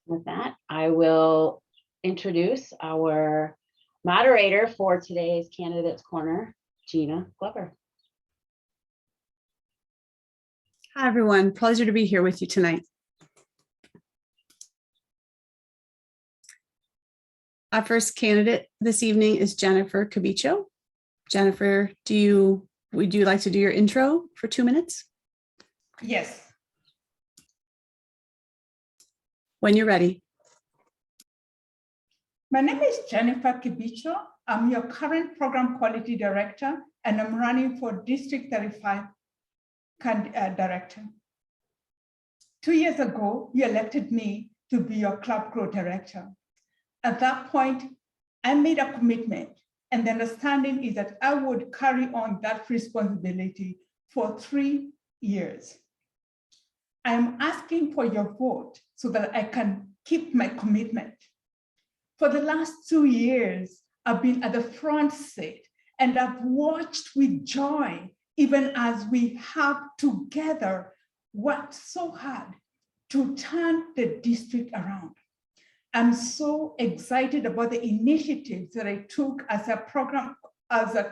With that, I will introduce our moderator for today's Candidates Corner, Gina Glover. Hi, everyone. Pleasure to be here with you tonight. Our first candidate this evening is Jennifer Cabicho. Jennifer, would you like to do your intro for 2 minutes? Yes. When you're ready. My name is Jennifer Cabicho. I'm your current program quality director, and I'm running for District 35 director. 2 years ago, you elected me to be your club growth director. At that point, I made a commitment, and the understanding is that I would carry on that responsibility for 3 years. I'm asking for your vote so that I can keep my commitment. For the last 2 years, I've been at the front seat, and I've watched with joy, even as we have together worked so hard to turn the district around. I'm so excited about the initiatives that I took as a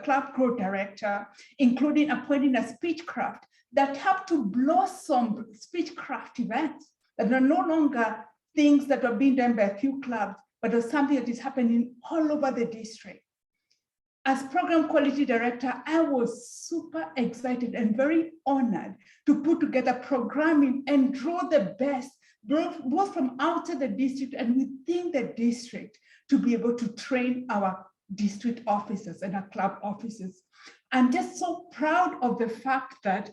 club growth director, including appointing a speechcraft that helped to blossom speechcraft events that are no longer things that are being done by a few clubs, but are something that is happening all over the district. As program quality director, I was super excited and very honored to put together programming and draw the best, both from outside the district and within the district, to be able to train our district officers and our club officers. I'm just so proud of the fact that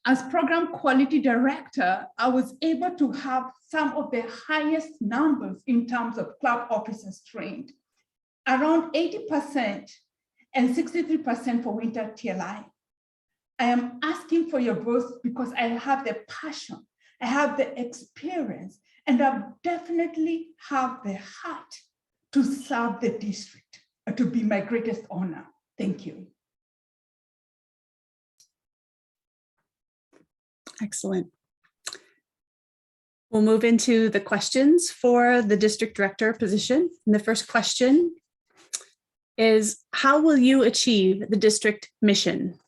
as program quality director, I was able to have some of the highest numbers in terms of club officers trained, around 80% and 63% for winter TLI. I am asking for your votes because I have the passion, I have the experience, and I definitely have the heart to serve the district, to be my greatest honor. Thank you. Excellent. We'll move into the questions for the district director position. And the first question is, how will you achieve the district mission?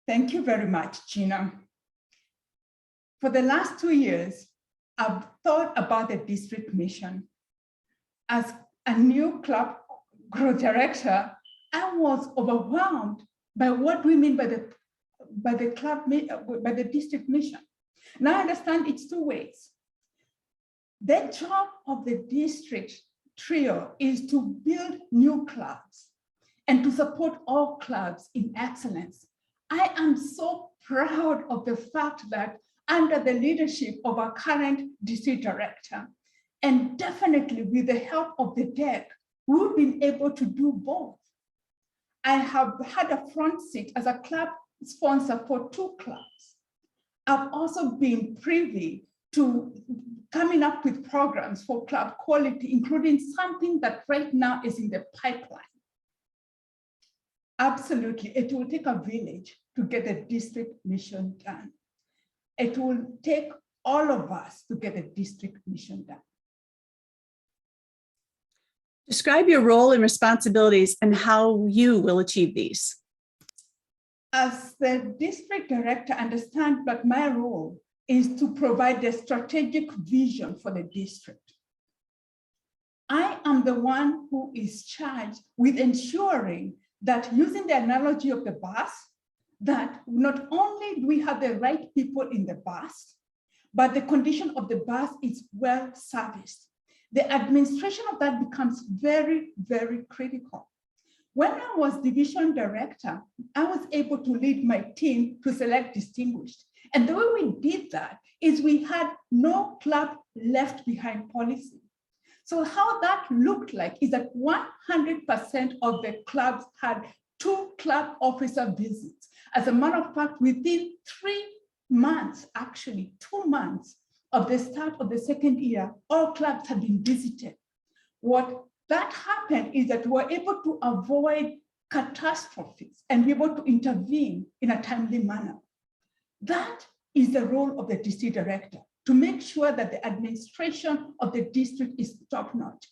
Thank you very much, Gina. For the last 2 years, I've thought about the district mission. As a new club growth director, I was overwhelmed by what we mean by the district mission. Now I understand it's 2 ways. The job of the district trio is to build new clubs and to support all clubs in excellence. I am so proud of the fact that under the leadership of our current district director, and definitely with the help of the DEC, we've been able to do both. I have had a front seat as a club sponsor for 2 clubs. I've also been privy to coming up with programs for club quality, including something that right now is in the pipeline. Absolutely, it will take a village to get the district mission done. It will take all of us to get the district mission done. Describe your role and responsibilities and how you will achieve these. As the district director, understand that my role is to provide the strategic vision for the district. I am the one who is charged with ensuring that, using the analogy of the bus, that not only do we have the right people in the bus, but the condition of the bus is well serviced. The administration of that becomes very, very critical. When I was division director, I was able to lead my team to select distinguished. And the way we did that is we had no club left behind policy. So how that looked like is that 100% of the clubs had 2 club officer visits. As a matter of fact, within 3 months, actually 2 months of the start of the second year, all clubs had been visited. What that happened is that we were able to avoid catastrophes and be able to intervene in a timely manner. That is the role of the district director to make sure that the administration of the district is top-notch,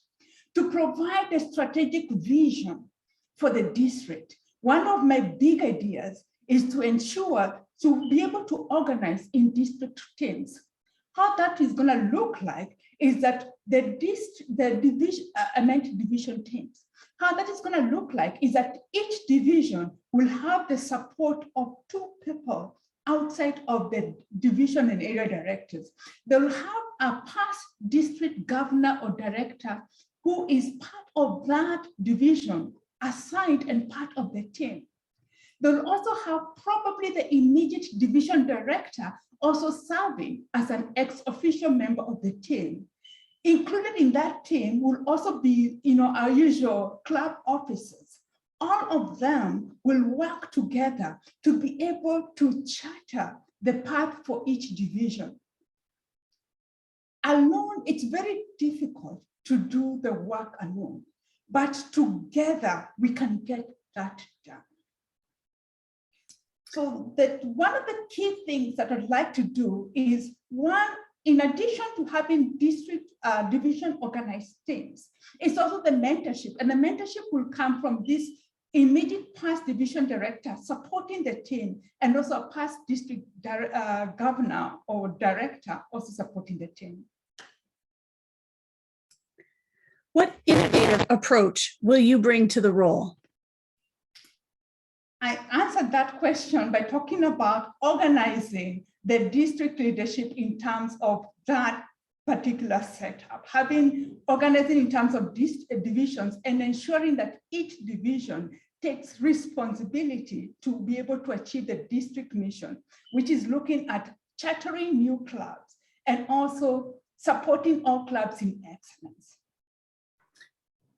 to provide a strategic vision for the district. One of my big ideas is to ensure to be able to organize in district teams. How that is going to look like is that the division teams. How that is going to look like is that each division will have the support of 2 people outside of the division and area directors. They will have a past district governor or director who is part of that division assigned and part of the team. They'll also have probably the immediate division director also serving as an ex-official member of the team. Included in that team will also be, our usual club officers. All of them will work together to be able to charter the path for each division. Alone, it's very difficult to do the work alone, but together we can get that done. So that one of the key things that I'd like to do is, one, in addition to having district division organized teams, it's also the mentorship. And the mentorship will come from this immediate past division director supporting the team, and also a past district governor or director also supporting the team. What innovative approach will you bring to the role? I answered that question by talking about organizing the district leadership in terms of that particular setup, organizing in terms of divisions and ensuring that each division takes responsibility to be able to achieve the district mission, which is looking at chartering new clubs and also supporting all clubs in excellence.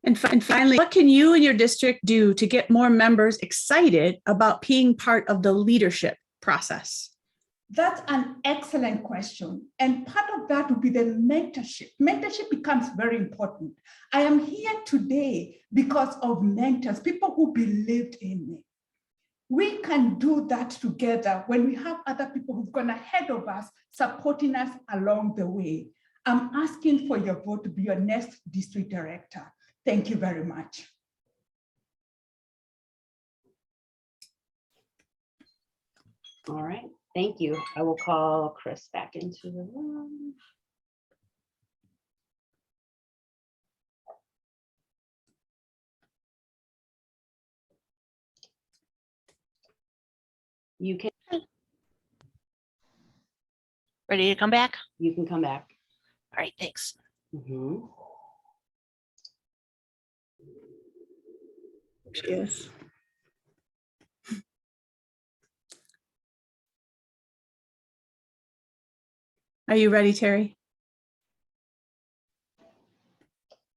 And finally, what can you and your district do to get more members excited about being part of the leadership process? That's an excellent question. And part of that would be the mentorship. Mentorship becomes very important. I am here today because of mentors, people who believed in me. We can do that together when we have other people who've gone ahead of us, supporting us along the way. I'm asking for your vote to be your next district director. Thank you very much. All right, thank you. I will call Chris back into the room. You can. Ready to come back? You can come back. All right, thanks. Mm-hmm. Yes. Are you ready, Terry?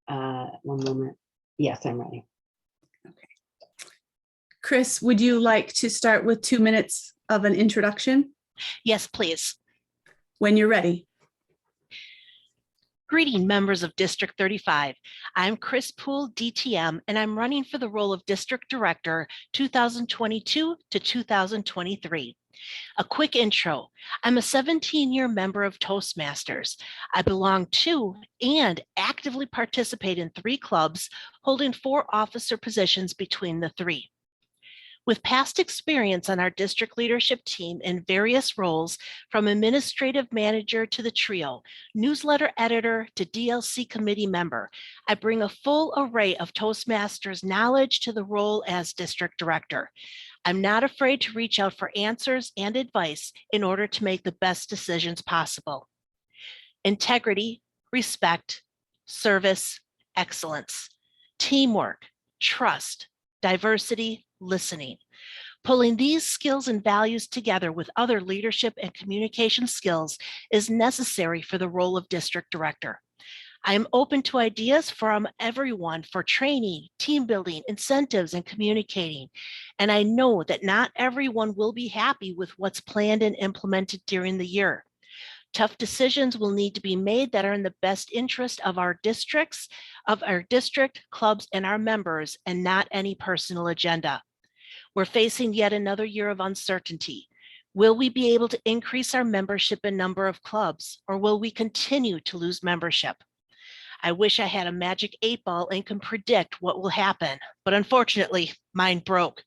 One moment. Yes, I'm ready. Okay. Chris, would you like to start with 2 minutes of an introduction? Yes, please. When you're ready. Greeting members of District 35. I'm Chris Poole, DTM, and I'm running for the role of District Director 2022 to 2023. A quick intro. I'm a 17-year member of Toastmasters. I belong to and actively participate in 3 clubs, holding 4 officer positions between the 3. With past experience on our district leadership team in various roles, from administrative manager to the trio, newsletter editor to DLC committee member, I bring a full array of Toastmasters knowledge to the role as district director. I'm not afraid to reach out for answers and advice in order to make the best decisions possible. Integrity, respect, service, excellence, teamwork, trust, diversity, listening. Pulling these skills and values together with other leadership and communication skills is necessary for the role of district director. I am open to ideas from everyone for training, team building, incentives, and communicating. And I know that not everyone will be happy with what's planned and implemented during the year. Tough decisions will need to be made that are in the best interest of our districts, of our district, clubs, and our members, and not any personal agenda. We're facing yet another year of uncertainty. Will we be able to increase our membership and number of clubs, or will we continue to lose membership? I wish I had a magic 8-ball and can predict what will happen, but unfortunately, mine broke.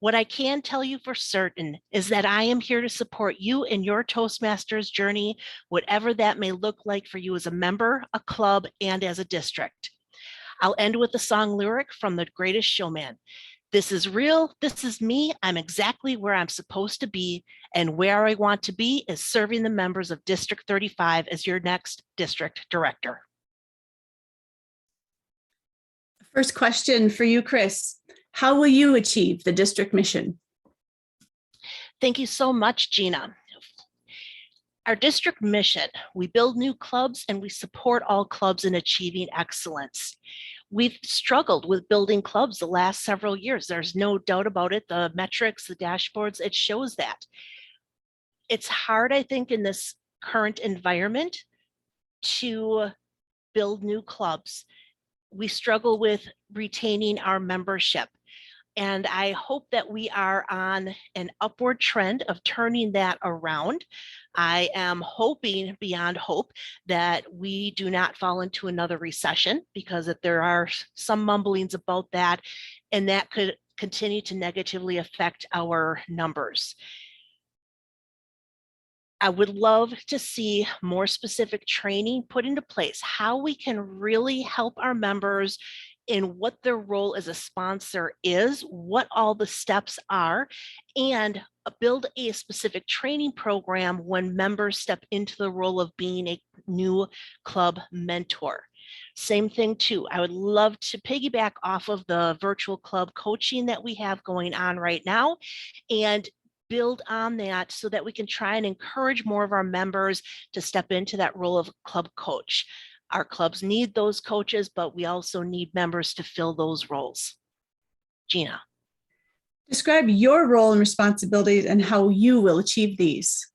What I can tell you for certain is that I am here to support you in your Toastmasters journey, whatever that may look like for you as a member, a club, and as a district. I'll end with the song lyric from The Greatest Showman. This is real, this is me, I'm exactly where I'm supposed to be, and where I want to be is serving the members of District 35 as your next district director. First question for you, Chris. How will you achieve the district mission? Thank you so much, Gina. Our district mission, we build new clubs and we support all clubs in achieving excellence. We've struggled with building clubs the last several years. There's no doubt about it. The metrics, the dashboards, it shows that. It's hard, I think, in this current environment to build new clubs. We struggle with retaining our membership. And I hope that we are on an upward trend of turning that around. I am hoping beyond hope that we do not fall into another recession, because if there are some mumblings about that, and that could continue to negatively affect our numbers. I would love to see more specific training put into place, how we can really help our members in what their role as a sponsor is, what all the steps are, and build a specific training program when members step into the role of being a new club mentor. Same thing too, I would love to piggyback off of the virtual club coaching that we have going on right now and build on that so that we can try and encourage more of our members to step into that role of club coach. Our clubs need those coaches, but we also need members to fill those roles. Gina. Describe your role and responsibilities and how you will achieve these.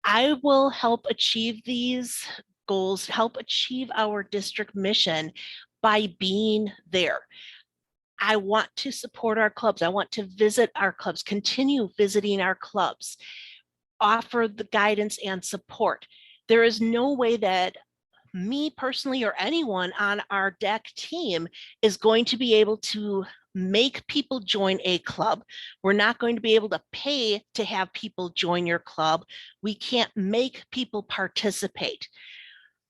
I will help achieve these goals, help achieve our district mission by being there. I want to support our clubs. I want to visit our clubs, continue visiting our clubs, offer the guidance and support. There is no way that me personally or anyone on our DEC team is going to be able to make people join a club. We're not going to be able to pay to have people join your club. We can't make people participate.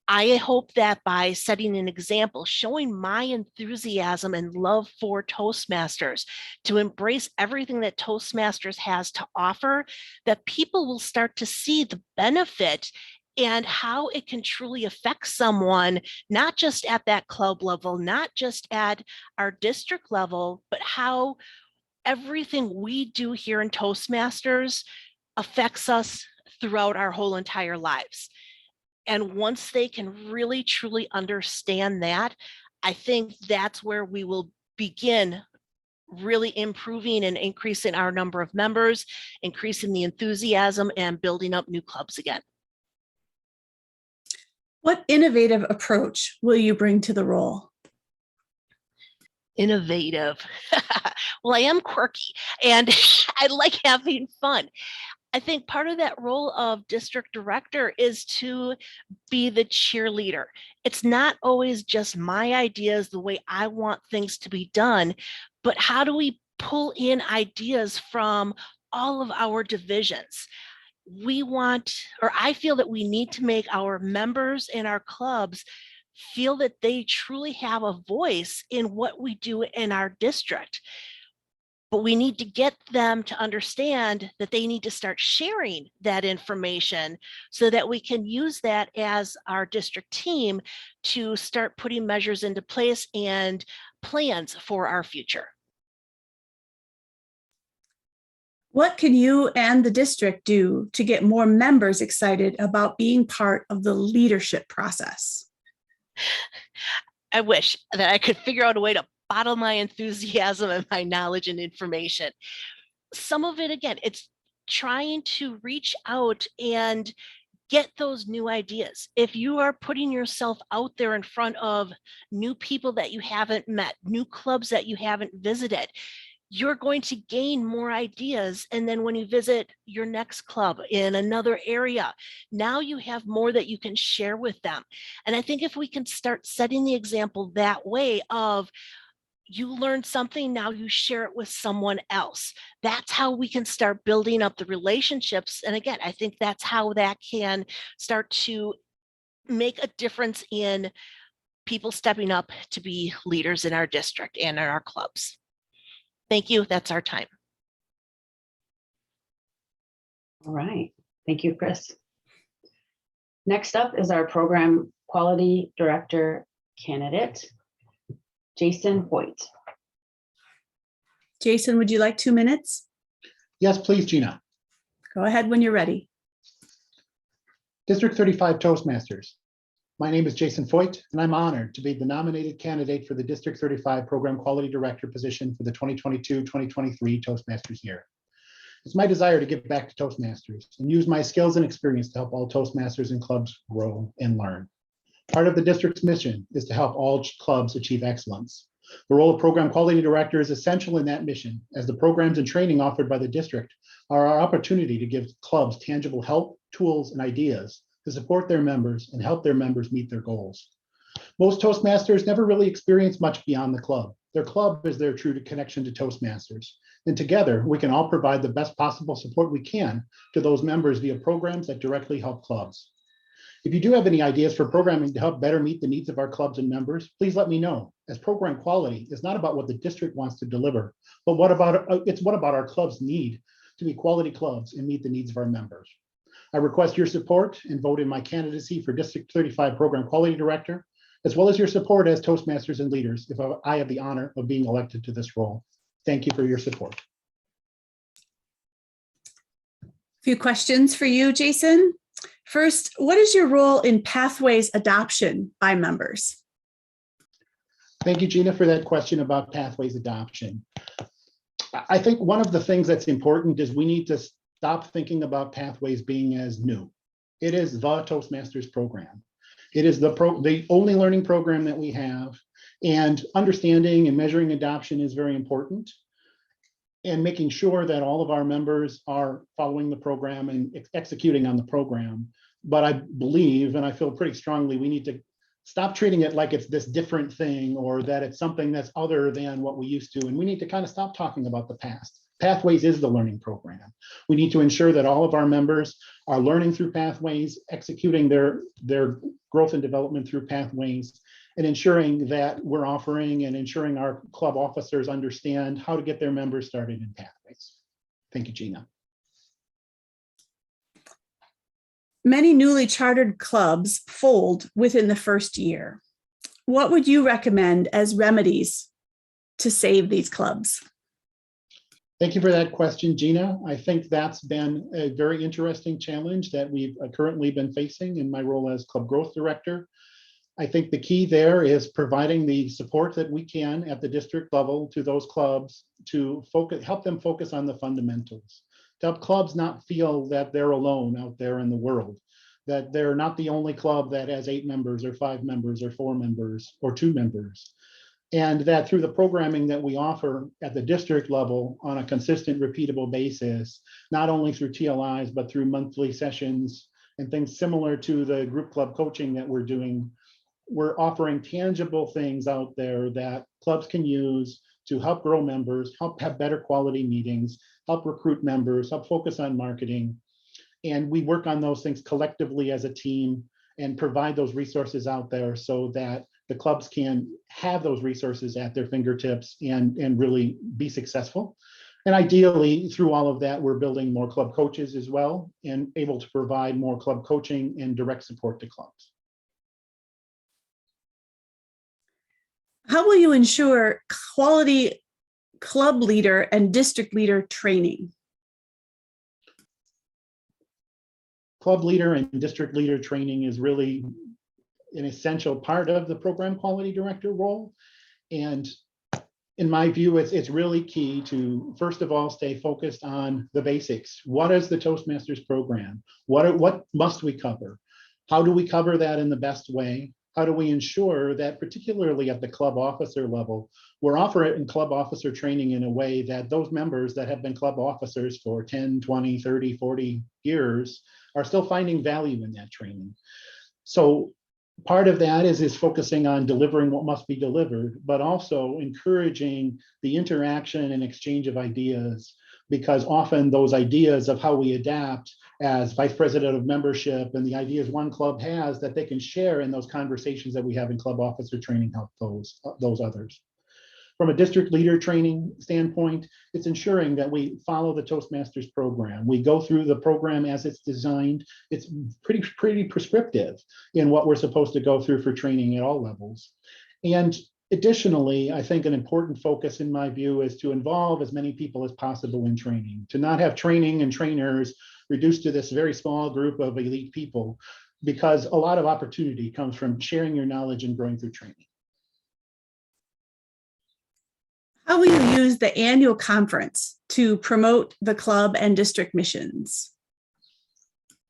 I hope that by setting an example, showing my enthusiasm and love for Toastmasters, to embrace everything that Toastmasters has to offer, that people will start to see the benefit and how it can truly affect someone, not just at that club level, not just at our district level, but how everything we do here in Toastmasters affects us throughout our whole entire lives. And once they can really, truly understand that, I think that's where we will begin really improving and increasing our number of members, increasing the enthusiasm, and building up new clubs again. What innovative approach will you bring to the role? Innovative. Well, I am quirky and I like having fun. I think part of that role of district director is to be the cheerleader. It's not always just my ideas, the way I want things to be done, but how do we pull in ideas from all of our divisions? We want, or I feel that we need to make our members in our clubs feel that they truly have a voice in what we do in our district. But we need to get them to understand that they need to start sharing that information so that we can use that as our district team to start putting measures into place and plans for our future. What can you and the district do to get more members excited about being part of the leadership process? I wish that I could figure out a way to bottle my enthusiasm and my knowledge and information. Some of it, again, it's trying to reach out and get those new ideas. If you are putting yourself out there in front of new people that you haven't met, new clubs that you haven't visited, you're going to gain more ideas. And then when you visit your next club in another area, now you have more that you can share with them. And I think if we can start setting the example that way of, you learned something, now you share it with someone else. That's how we can start building up the relationships. And again, I think that's how that can start to make a difference in people stepping up to be leaders in our district and in our clubs. Thank you. That's our time. All right. Thank you, Chris. Next up is our program quality director candidate, Jason Hoyt. Jason, would you like 2 minutes? Yes, please, Gina. Go ahead when you're ready. District 35 Toastmasters. My name is Jason Foyt, and I'm honored to be the nominated candidate for the District 35 Program Quality Director position for the 2022-2023 Toastmasters year. It's my desire to give back to Toastmasters and use my skills and experience to help all Toastmasters and clubs grow and learn. Part of the district's mission is to help all clubs achieve excellence. The role of Program Quality Director is essential in that mission, as the programs and training offered by the district are our opportunity to give clubs tangible help, tools, and ideas to support their members and help their members meet their goals. Most Toastmasters never really experience much beyond the club. Their club is their true connection to Toastmasters. And together, we can all provide the best possible support we can to those members via programs that directly help clubs. If you do have any ideas for programming to help better meet the needs of our clubs and members, please let me know, as program quality is not about what the district wants to deliver, but what about our clubs need to be quality clubs and meet the needs of our members. I request your support and vote in my candidacy for District 35 Program Quality Director, as well as your support as Toastmasters and leaders if I have the honor of being elected to this role. Thank you for your support. A few questions for you, Jason. First, what is your role in Pathways adoption by members? Thank you, Gina, for that question about Pathways adoption. I think one of the things that's important is we need to stop thinking about Pathways being as new. It is the Toastmasters program. It is the only learning program that we have, and understanding and measuring adoption is very important, and making sure that all of our members are following the program and executing on the program. But I believe, and I feel pretty strongly, we need to stop treating it like it's this different thing or that it's something that's other than what we used to. And we need to kind of stop talking about the past. Pathways is the learning program. We need to ensure that all of our members are learning through Pathways, executing their growth and development through Pathways, and ensuring that we're offering and ensuring our club officers understand how to get their members started in Pathways. Thank you, Gina. Many newly chartered clubs fold within the first year. What would you recommend as remedies to save these clubs? Thank you for that question, Gina. I think that's been a very interesting challenge that we've currently been facing in my role as Club Growth Director. I think the key there is providing the support that we can at the district level to those clubs to help them focus on the fundamentals, to help clubs not feel that they're alone out there in the world, that they're not the only club that has 8 members or 5 members or 4 members or 2 members. And that through the programming that we offer at the district level on a consistent, repeatable basis, not only through TLIs, but through monthly sessions and things similar to the group club coaching that we're doing, we're offering tangible things out there that clubs can use to help grow members, help have better quality meetings, help recruit members, help focus on marketing. And we work on those things collectively as a team and provide those resources out there so that the clubs can have those resources at their fingertips and really be successful. And ideally, through all of that, we're building more club coaches as well and able to provide more club coaching and direct support to clubs. How will you ensure quality club leader and district leader training? Club leader and district leader training is really an essential part of the program quality director role. And in my view, it's really key to, first of all, stay focused on the basics. What is the Toastmasters program? What must we cover? How do we cover that in the best way? how do we ensure that, particularly at the club officer level, we're offering club officer training in a way that those members that have been club officers for 10, 20, 30, 40 years are still finding value in that training. So part of that is focusing on delivering what must be delivered, but also encouraging the interaction and exchange of ideas, because often those ideas of how we adapt as vice president of membership and the ideas one club has that they can share in those conversations that we have in club officer training help those others. From a district leader training standpoint, it's ensuring that we follow the Toastmasters program. We go through the program as it's designed. It's pretty prescriptive in what we're supposed to go through for training at all levels. And additionally, I think an important focus in my view is to involve as many people as possible in training, to not have training and trainers reduced to this very small group of elite people, because a lot of opportunity comes from sharing your knowledge and growing through training. How will you use the annual conference to promote the club and district missions?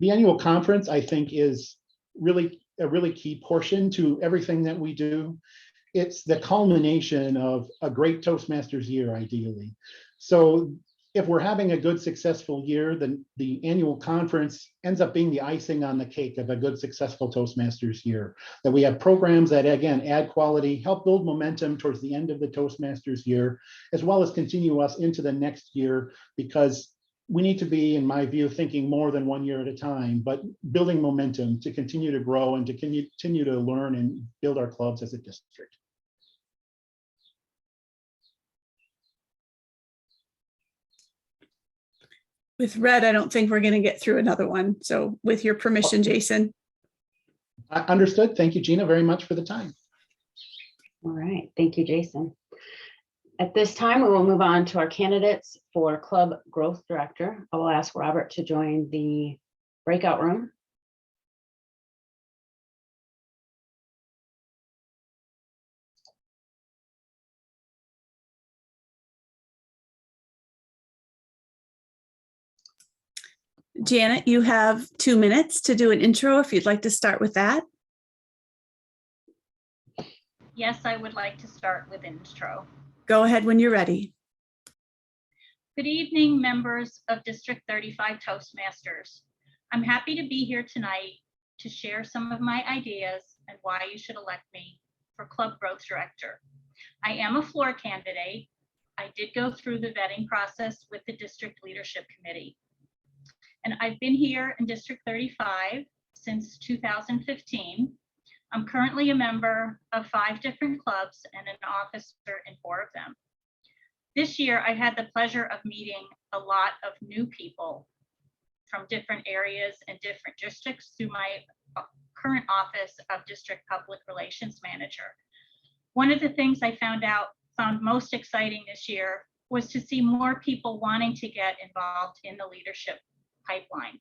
The annual conference, I think, is really a really key portion to everything that we do. It's the culmination of a great Toastmasters year, ideally. So if we're having a good, successful year, then the annual conference ends up being the icing on the cake of a good, successful Toastmasters year. That we have programs that, again, add quality, help build momentum towards the end of the Toastmasters year, as well as continue us into the next year, because we need to be, in my view, thinking more than 1 year at a time, but building momentum to continue to grow and to continue to learn and build our clubs as a district. With red, I don't think we're going to get through another one. So with your permission, Jason. Understood. Thank you, Gina, very much for the time. All right, thank you, Jason. At this time, we will move on to our candidates for Club Growth Director. I will ask Robert to join the breakout room. Janet, you have 2 minutes to do an intro if you'd like to start with that. Yes, I would like to start with intro. Go ahead when you're ready. Good evening, members of District 35 Toastmasters. I'm happy to be here tonight to share some of my ideas and why you should elect me for Club Growth Director. I am a floor candidate. I did go through the vetting process with the District Leadership Committee. And I've been here in District 35 since 2015. I'm currently a member of 5 different clubs and an officer in 4 of them. This year, I had the pleasure of meeting a lot of new people from different areas and different districts through my current office of District Public Relations Manager. One of the things I found most exciting this year was to see more people wanting to get involved in the leadership pipeline.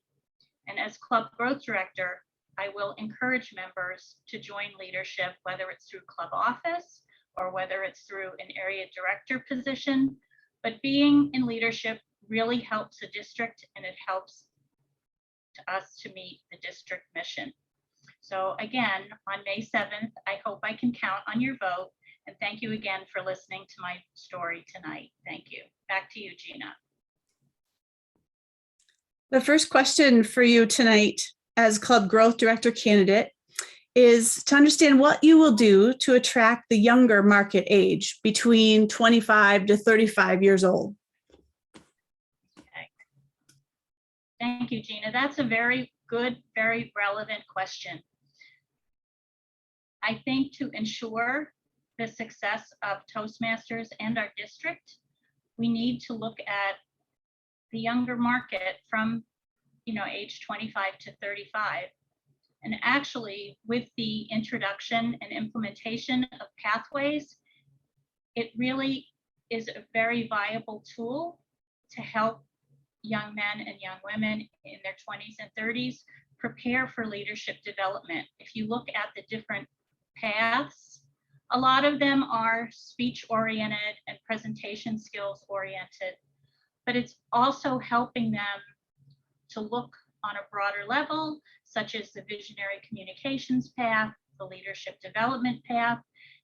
And as Club Growth Director, I will encourage members to join leadership, whether it's through club office or whether it's through an area director position. But being in leadership really helps the district, and it helps us to meet the district mission. So again, on May 7th, I hope I can count on your vote. And thank you again for listening to my story tonight. Thank you. Back to you, Gina. The first question for you tonight as Club Growth Director candidate is to understand what you will do to attract the younger market age between 25 to 35 years old. Okay. Thank you, Gina. That's a very good, very relevant question. I think to ensure the success of Toastmasters and our district, we need to look at the younger market from, age 25 to 35. And actually, with the introduction and implementation of pathways, it really is a very viable tool to help young men and young women in their 20s and 30s prepare for leadership development. If you look at the different paths, a lot of them are speech-oriented and presentation skills-oriented, but it's also helping them to look on a broader level, such as the visionary communications path, the leadership development path,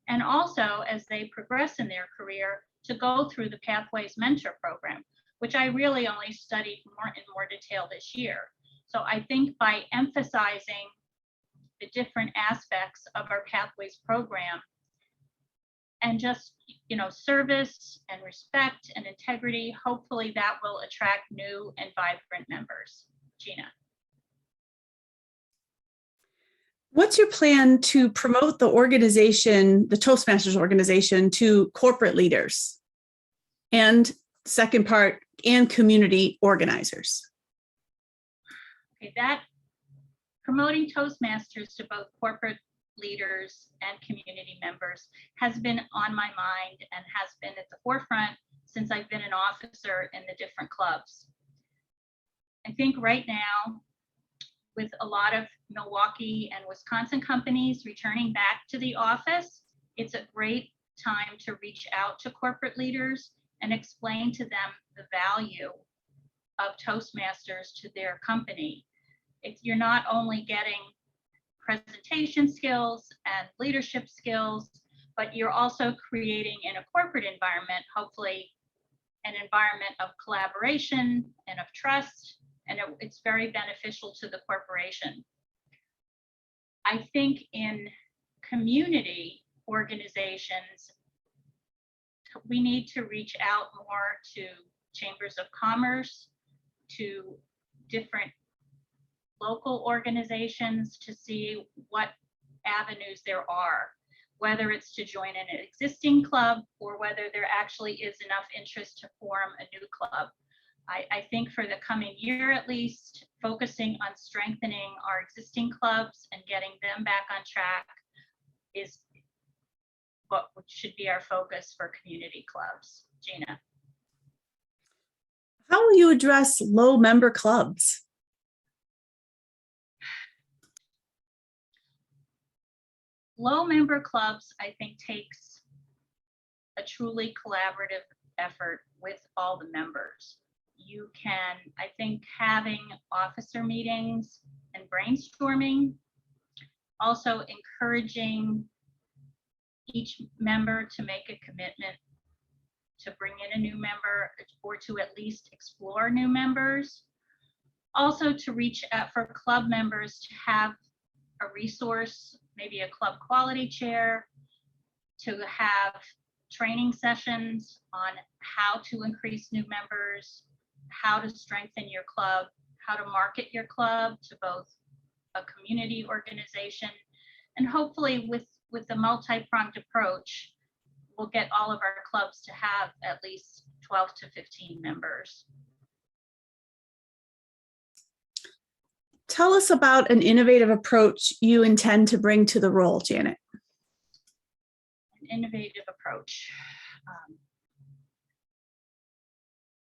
and also as they progress in their career to go through the Pathways Mentor Program, which I really only studied in more detail this year. So I think by emphasizing the different aspects of our Pathways program and just, service and respect and integrity, hopefully that will attract new and vibrant members. Gina. What's your plan to promote the organization, the Toastmasters organization, to corporate leaders? And second part, and community organizers? Okay, that promoting Toastmasters to both corporate leaders and community members has been on my mind and has been at the forefront since I've been an officer in the different clubs. I think right now, with a lot of Milwaukee and Wisconsin companies returning back to the office, it's a great time to reach out to corporate leaders and explain to them the value of Toastmasters to their company. You're not only getting presentation skills and leadership skills, but you're also creating in a corporate environment, hopefully an environment of collaboration and of trust, and it's very beneficial to the corporation. I think in community organizations, we need to reach out more to chambers of commerce, to different local organizations to see what avenues there are, whether it's to join in an existing club or whether there actually is enough interest to form a new club. I think for the coming year at least, focusing on strengthening our existing clubs and getting them back on track is what should be our focus for community clubs. Gina. How will you address low member clubs? Low member clubs, I think, takes a truly collaborative effort with all the members. You can, I think, having officer meetings and brainstorming, also encouraging each member to make a commitment to bring in a new member or to at least explore new members. Also to reach out for club members to have a resource, maybe a club quality chair, to have training sessions on how to increase new members, how to strengthen your club, how to market your club to both a community organization, and hopefully with the multi-pronged approach, we'll get all of our clubs to have at least 12 to 15 members. Tell us about an innovative approach you intend to bring to the role, Janet. An innovative approach.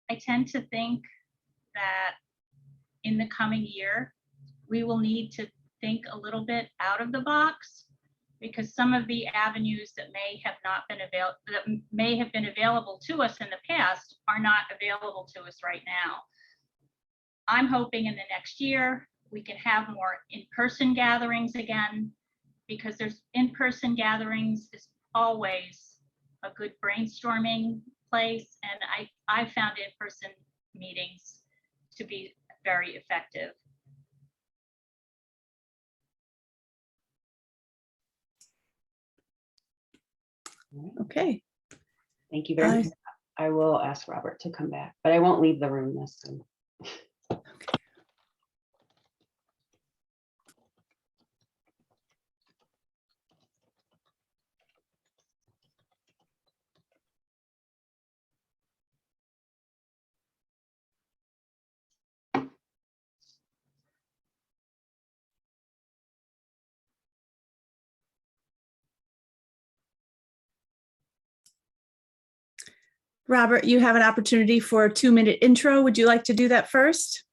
I tend to think that in the coming year, we will need to think a little bit out of the box, because some of the avenues that may have been available to us in the past are not available to us right now. I'm hoping in the next year we can have more in-person gatherings again, because there's in-person gatherings is always a good brainstorming place, and I found in-person meetings to be very effective. Okay. Thank you very much. I will ask Robert to come back, but I won't leave the room this time. Robert, you have an opportunity for a 2-minute intro. Would you like to do that first?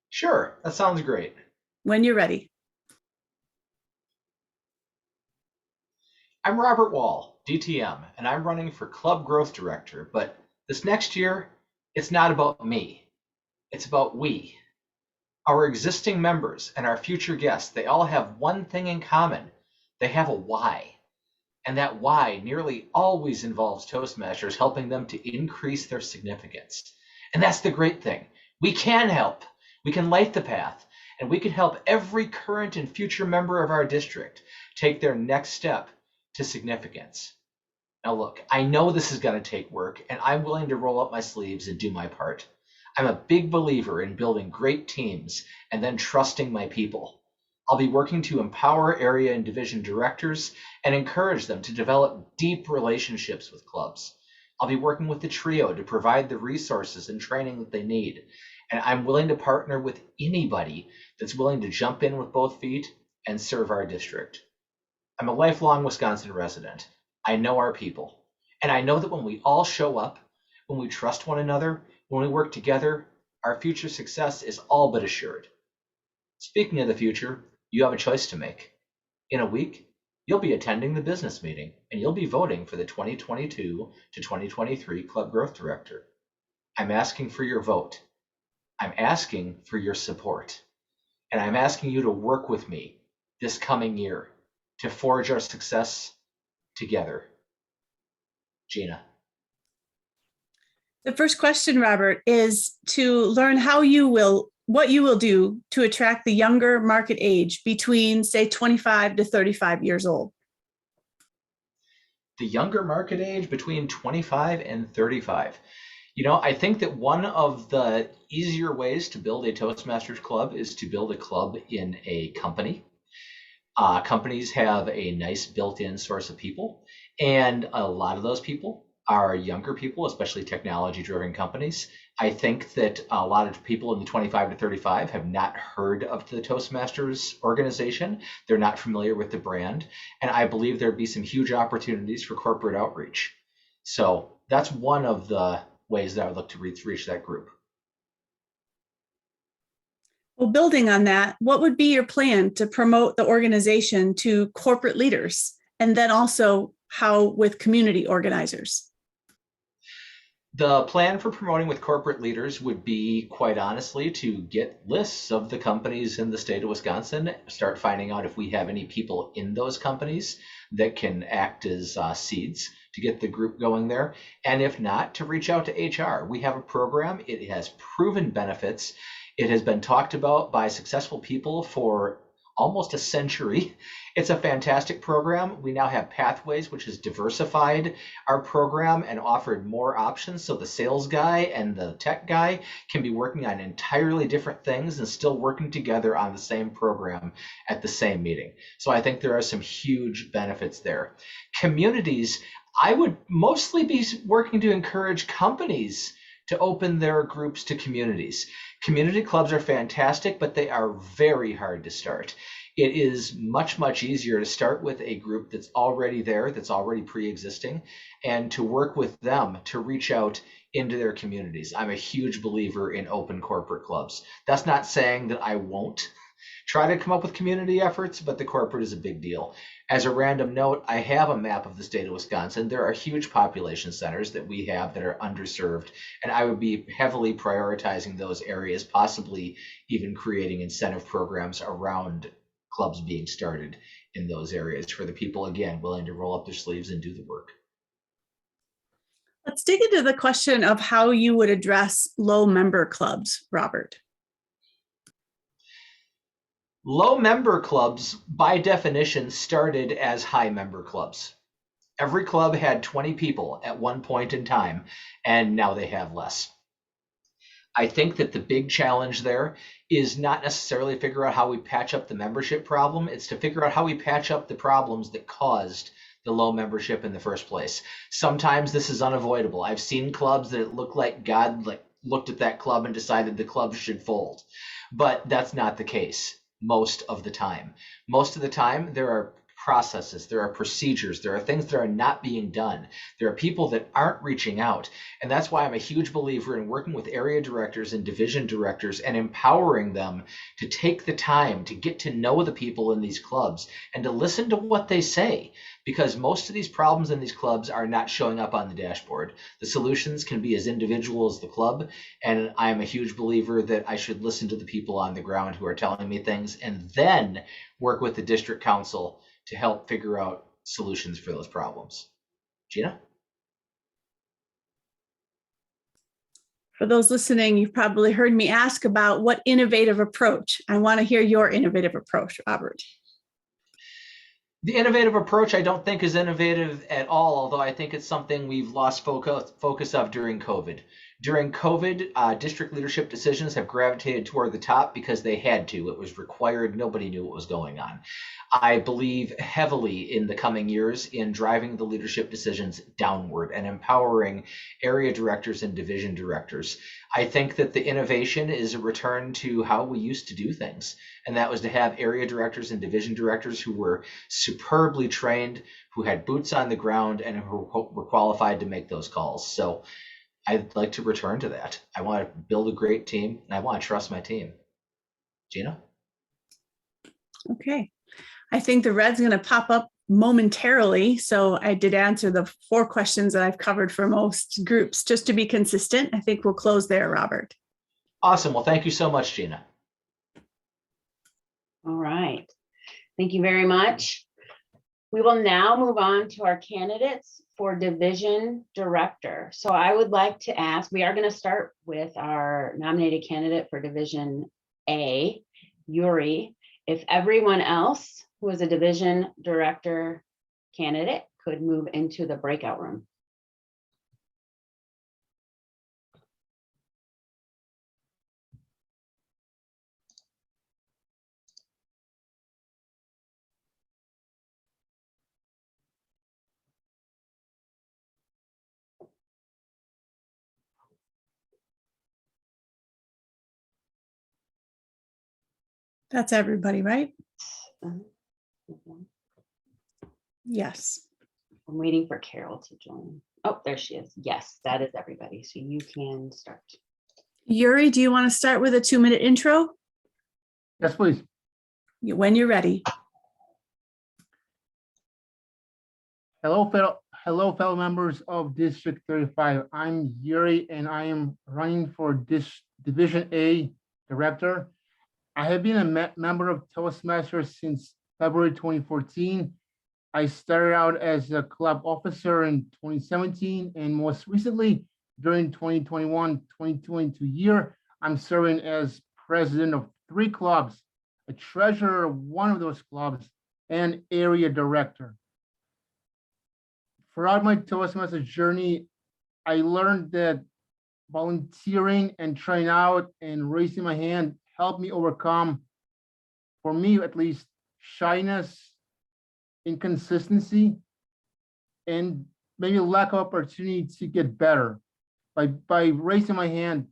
Sure, that sounds great. When you're ready. I'm Robert Wall, DTM, and I'm running for Club Growth Director, but this next year, it's not about me. It's about we. Our existing members and our future guests, they all have one thing in common. They have a why. And that why nearly always involves Toastmasters helping them to increase their significance. And that's the great thing. We can help. We can light the path. And we can help every current and future member of our district take their next step to significance. Now look, I know this is going to take work, and I'm willing to roll up my sleeves and do my part. I'm a big believer in building great teams and then trusting my people. I'll be working to empower area and division directors and encourage them to develop deep relationships with clubs. I'll be working with the trio to provide the resources and training that they need. And I'm willing to partner with anybody that's willing to jump in with both feet and serve our district. I'm a lifelong Wisconsin resident. I know our people. And I know that when we all show up, when we trust one another, when we work together, our future success is all but assured. Speaking of the future, you have a choice to make. In a week, you'll be attending the business meeting and you'll be voting for the 2022 to 2023 Club Growth Director. I'm asking for your vote. I'm asking for your support. And I'm asking you to work with me this coming year to forge our success together. Gina. The first question, Robert, is to learn what you will do to attract the younger market age between, say, 25 to 35 years old. The younger market age between 25 and 35. You know, I think that one of the easier ways to build a Toastmasters club is to build a club in a company. Companies have a nice built-in source of people, and a lot of those people are younger people, especially technology-driven companies. I think that a lot of people in the 25 to 35 have not heard of the Toastmasters organization. They're not familiar with the brand, and I believe there'd be some huge opportunities for corporate outreach. So that's one of the ways that I would look to reach that group. Well, building on that, what would be your plan to promote the organization to corporate leaders, and then also how with community organizers? The plan for promoting with corporate leaders would be, quite honestly, to get lists of the companies in the state of Wisconsin, start finding out if we have any people in those companies that can act as seeds to get the group going there. And if not, to reach out to HR. We have a program. It has proven benefits. It has been talked about by successful people for almost a century. It's a fantastic program. We now have Pathways, which has diversified our program and offered more options. So the sales guy and the tech guy can be working on entirely different things and still working together on the same program at the same meeting. So I think there are some huge benefits there. Communities, I would mostly be working to encourage companies to open their groups to communities. Community clubs are fantastic, but they are very hard to start. It is much, much easier to start with a group that's already there, that's already pre-existing, and to work with them to reach out into their communities. I'm a huge believer in open corporate clubs. That's not saying that I won't try to come up with community efforts, but the corporate is a big deal. As a random note, I have a map of the state of Wisconsin. There are huge population centers that we have that are underserved, and I would be heavily prioritizing those areas, possibly even creating incentive programs around clubs being started in those areas for the people, again, willing to roll up their sleeves and do the work. Let's dig into the question of how you would address low member clubs, Robert. Low member clubs, by definition, started as high member clubs. Every club had 20 people at one point in time, and now they have less. I think that the big challenge there is not necessarily figure out how we patch up the membership problem. It's to figure out how we patch up the problems that caused the low membership in the first place. Sometimes this is unavoidable. I've seen clubs that look like God looked at that club and decided the club should fold, but that's not the case. Most of the time. Most of the time, there are processes, there are procedures, there are things that are not being done. There are people that aren't reaching out. And that's why I'm a huge believer in working with area directors and division directors and empowering them to take the time to get to know the people in these clubs and to listen to what they say. Because most of these problems in these clubs are not showing up on the dashboard. The solutions can be as individual as the club, and I'm a huge believer that I should listen to the people on the ground who are telling me things and then work with the district council to help figure out solutions for those problems. Gina? For those listening, you've probably heard me ask about what innovative approach. I want to hear your innovative approach, Robert. The innovative approach I don't think is innovative at all, although I think it's something we've lost focus of during COVID. During COVID, district leadership decisions have gravitated toward the top because they had to. It was required. Nobody knew what was going on. I believe heavily in the coming years in driving the leadership decisions downward and empowering area directors and division directors. I think that the innovation is a return to how we used to do things, and that was to have area directors and division directors who were superbly trained, who had boots on the ground, and who were qualified to make those calls. So I'd like to return to that. I want to build a great team, and I want to trust my team. Gina? Okay. I think the red's going to pop up momentarily. So I did answer the 4 questions that I've covered for most groups. Just to be consistent, I think we'll close there, Robert. Awesome. Well, thank you so much, Gina. All right. Thank you very much. We will now move on to our candidates for division director. So I would like to ask, we are going to start with our nominated candidate for division A, Yuri. If everyone else who is a division director candidate could move into the breakout room. That's everybody, right? I'm Yes. waiting for Carol to join. Oh, there she is. Yes, that is everybody. So you can start. Yuri, do you want to start with a 2-minute intro? Yes, please. When you're ready. Hello, fellow members of District 35. I'm Yuri, and I am running for this Division A director. I have been a member of Toastmasters since February 2014. I started out as a club officer in 2017, and most recently, during 2021-2022 year, I'm serving as president of 3 clubs, a treasurer of one of those clubs, and area director. Throughout my Toastmasters journey, I learned that volunteering and trying out and raising my hand helped me overcome, for me at least, shyness, inconsistency, and maybe lack of opportunity to get better. By raising my hand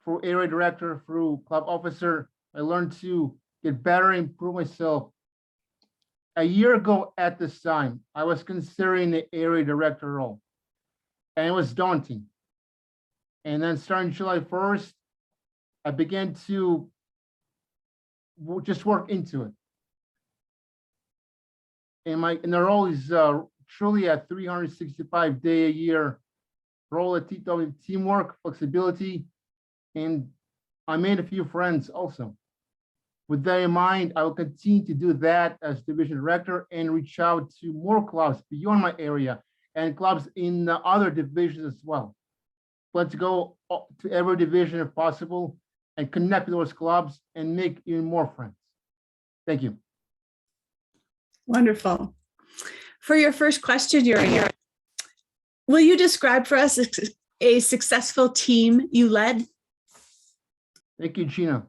for area director, through club officer, I learned to get better, improve myself. A year ago at this time, I was considering the area director role, and it was daunting. And then starting July 1st, I began to just work into it. And the role is truly a 365-day-a-year role at TW, teamwork, flexibility, and I made a few friends also. With that in mind, I will continue to do that as division director and reach out to more clubs beyond my area and clubs in the other divisions as well. Let's go to every division if possible and connect with those clubs and make even more friends. Thank you. Wonderful. For your first question, Yuri, will you describe for us a successful team you led? Thank you, Gina.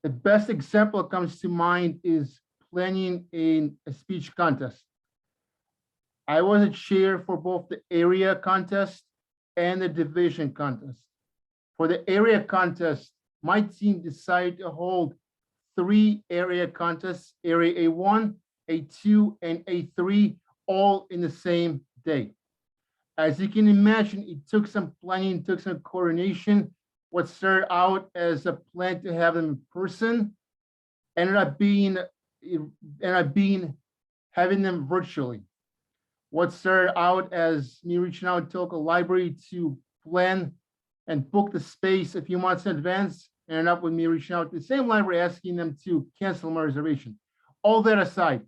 The best example that comes to mind is planning a speech contest. I was a chair for both the area contest and the division contest. For the area contest, my team decided to hold 3 area contests, area A1, A2, and A3, all in the same day. As you can imagine, it took some planning, it took some coordination. What started out as a plan to have them in person ended up being having them virtually. What started out as me reaching out to local library to plan and book the space a few months in advance ended up with me reaching out to the same library asking them to cancel my reservation. All that aside,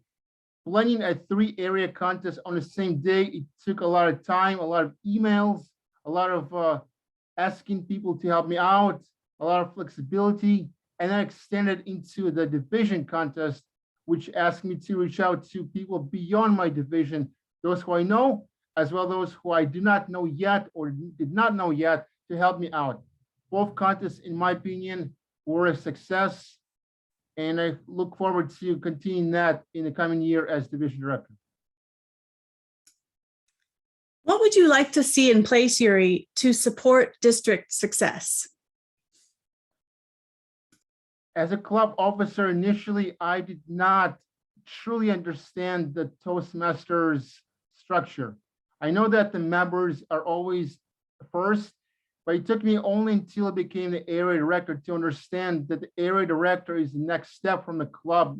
planning a 3-area contest on the same day, it took a lot of time, a lot of emails, a lot of asking people to help me out, a lot of flexibility, and then extended into the division contest, which asked me to reach out to people beyond my division, those who I know, as well as those who I do not know yet or did not know yet, to help me out. Both contests, in my opinion, were a success, and I look forward to continuing that in the coming year as division director. What would you like to see in place, Yuri, to support district success? As a club officer, initially, I did not truly understand the Toastmasters structure. I know that the members are always first, but it took me only until I became the area director to understand that the area director is the next step from a club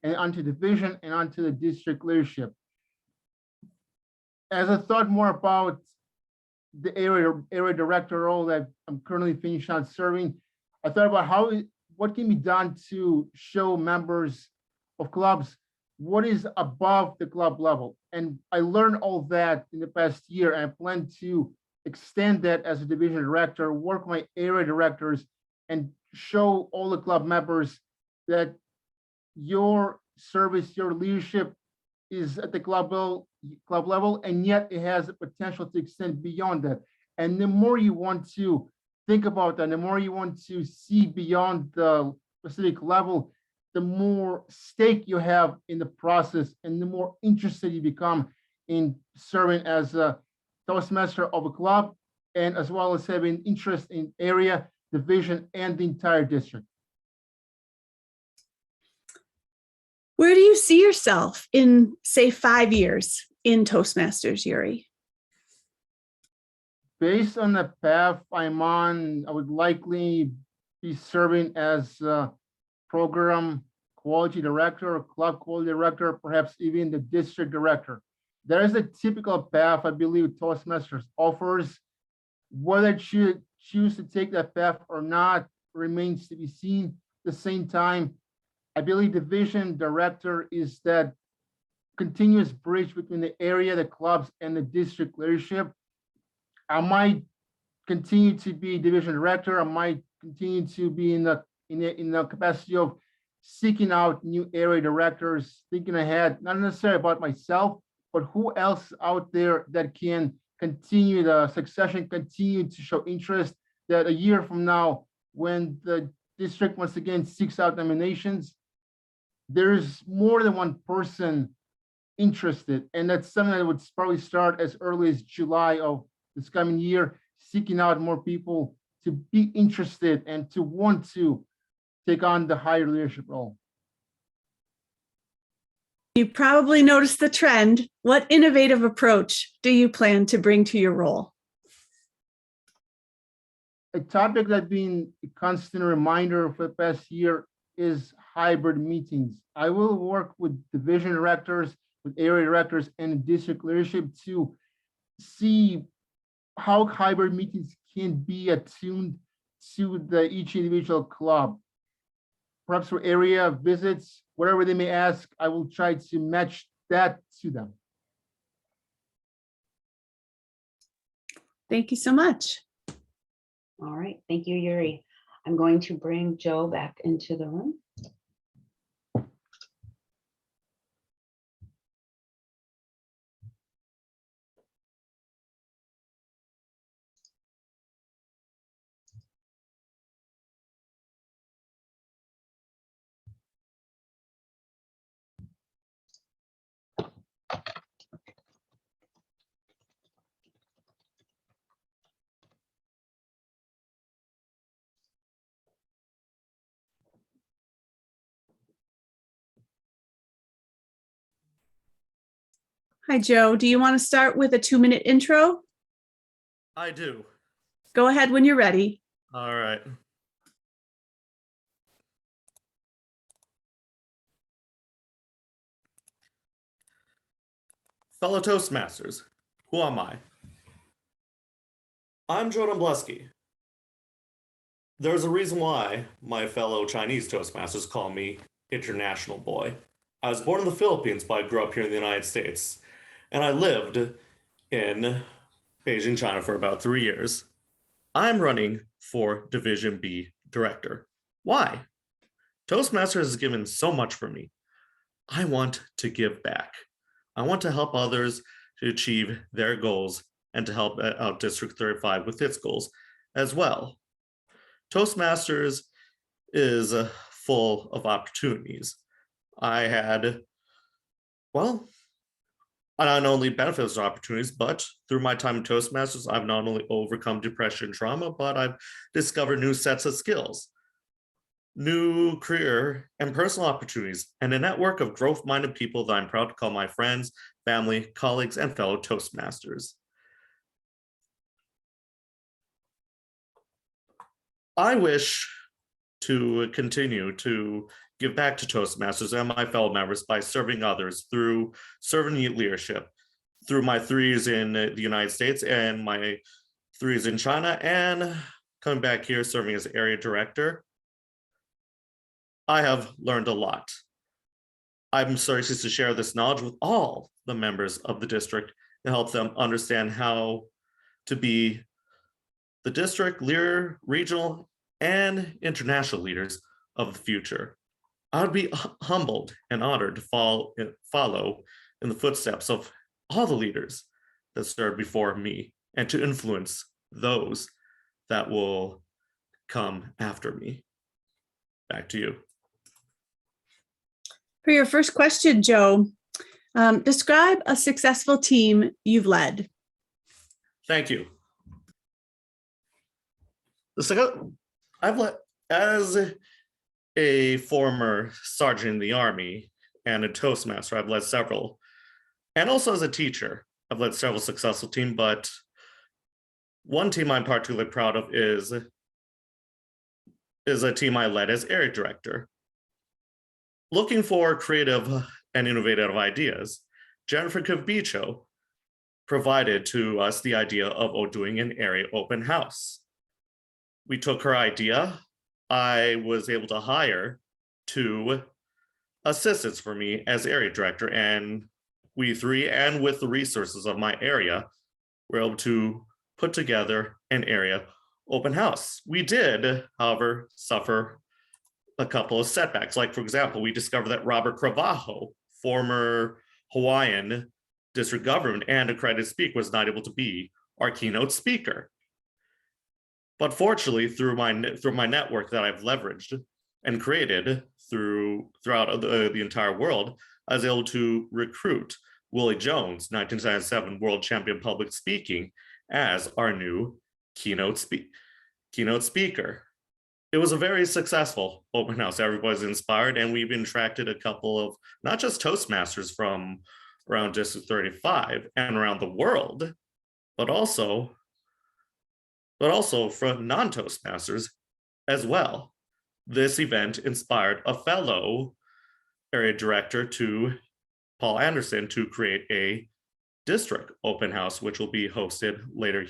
and onto division and onto the district leadership. As I thought more about the area director role that I'm currently finishing out serving, I thought about what can be done to show members of clubs what is above the club level. And I learned all that in the past year, and I plan to extend that as a division director, work with my area directors, and show all the club members that your service, your leadership is at the club level, and yet it has the potential to extend beyond that. And the more you want to think about that, the more you want to see beyond the specific level, the more stake you have in the process and the more interested you become in serving as a Toastmaster of a club, and as well as having interest in area, division, and the entire district. Where do you see yourself in, say, 5 years in Toastmasters, Yuri? Based on the path I'm on, I would likely be serving as a program quality director or club quality director, perhaps even the district director. There is a typical path I believe Toastmasters offers. Whether I should choose to take that path or not remains to be seen. At the same time, I believe division director is that continuous bridge between the area, the clubs, and the district leadership. I might continue to be division director. I might continue to be in the capacity of seeking out new area directors, thinking ahead, not necessarily about myself, but who else out there that can continue the succession, continue to show interest, that a year from now, when the district once again seeks out nominations, there's more than one person interested. And that's something that would probably start as early as July of this coming year, seeking out more people to be interested and to want to take on the higher leadership role. You probably noticed the trend. What innovative approach do you plan to bring to your role? A topic that's been a constant reminder for the past year is hybrid meetings. I will work with division directors, with area directors, and district leadership to see how hybrid meetings can be attuned to each individual club. Perhaps for area visits, whatever they may ask, I will try to match that to them. Thank you so much. All right, thank you, Yuri. I'm going to bring Joe back into the room. Hi, Joe. Do you want to start with a 2-minute intro? I do. Go ahead when you're ready. All right. Fellow Toastmasters, who am I? I'm Jordan Blesky. There's a reason why my fellow Chinese Toastmasters call me international boy. I was born in the Philippines, but I grew up here in the United States. And I lived in Beijing, China for about 3 years. I'm running for Division B director. Why? Toastmasters has given so much for me. I want to give back. I want to help others to achieve their goals and to help out District 35 with its goals as well. Toastmasters is full of opportunities. I had, well, I not only benefits and opportunities, but through my time in Toastmasters, I've not only overcome depression and trauma, but I've discovered new sets of skills, new career and personal opportunities, and a network of growth-minded people that I'm proud to call my friends, family, colleagues, and fellow Toastmasters. I wish to continue to give back to Toastmasters and my fellow members by serving others through servant leadership, through my 3 years in the United States and my 3 years in China, and coming back here serving as area director. I have learned a lot. I'm sorry to share this knowledge with all the members of the district to help them understand how to be the district leader, regional, and international leaders of the future. I would be humbled and honored to follow in the footsteps of all the leaders that served before me and to influence those that will come after me. Back to you. For your first question, Joe, describe a successful team you've led. Thank you. I've led, as a former sergeant in the Army and a Toastmaster, I've led several, and also as a teacher, I've led several successful teams, but one team I'm particularly proud of is a team I led as area director. Looking for creative and innovative ideas, Jennifer Cavicho provided to us the idea of doing an area open house. We took her idea. I was able to hire 2 assistants for me as area director, and we 3, and with the resources of my area, were able to put together an area open house. We did, however, suffer a couple of setbacks. Like, for example, we discovered that Robert Cravajo, former Hawaiian district government and accredited speaker, was not able to be our keynote speaker. But fortunately, through my network that I've leveraged and created throughout the entire world, I was able to recruit Willie Jones, 1997 world champion public speaking, as our new keynote speaker. It was a very successful open house. Everybody's inspired, and we've attracted a couple of not just Toastmasters from around District 35 and around the world, but also from non-Toastmasters as well. This event inspired a fellow area director, Paul Anderson, to create a district open house, which will be hosted later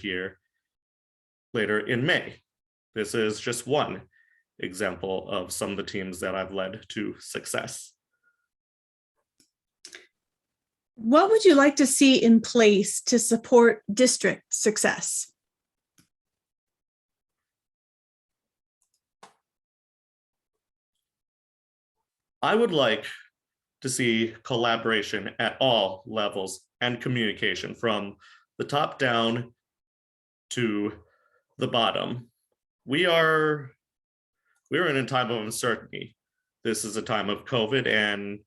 in May. This is just one example of some of the teams that I've led to success. What would you like to see in place to support district success? I would like to see collaboration at all levels and communication from the top down to the bottom. We are in a time of uncertainty. This is a time of COVID, and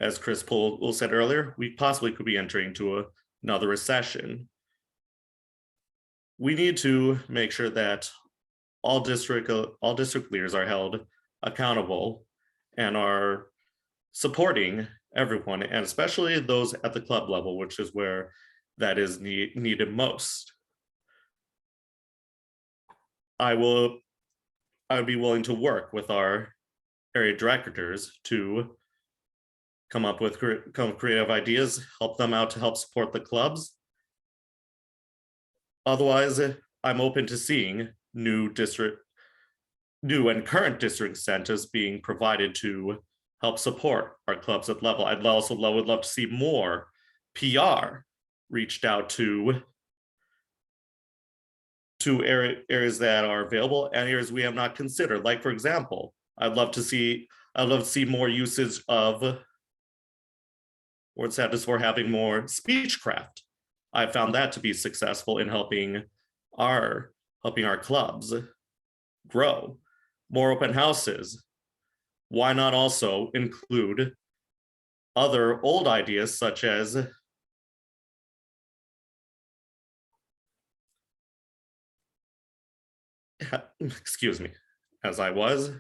as Chris Poole said earlier, we possibly could be entering into another recession. We need to make sure that all district leaders are held accountable and are supporting everyone, and especially those at the club level, which is where that is needed most. I would be willing to work with our area directors to come up with creative ideas, help them out to help support the clubs. Otherwise, I'm open to seeing new and current district incentives being provided to help support our clubs at level. I'd also would love to see more PR reached out to areas that are available and areas we have not considered. Like, for example, I'd love to see more usage of word status for having more speechcraft. I found that to be successful in helping our clubs grow. More open houses. Why not also include other old ideas such as excuse me, as I was.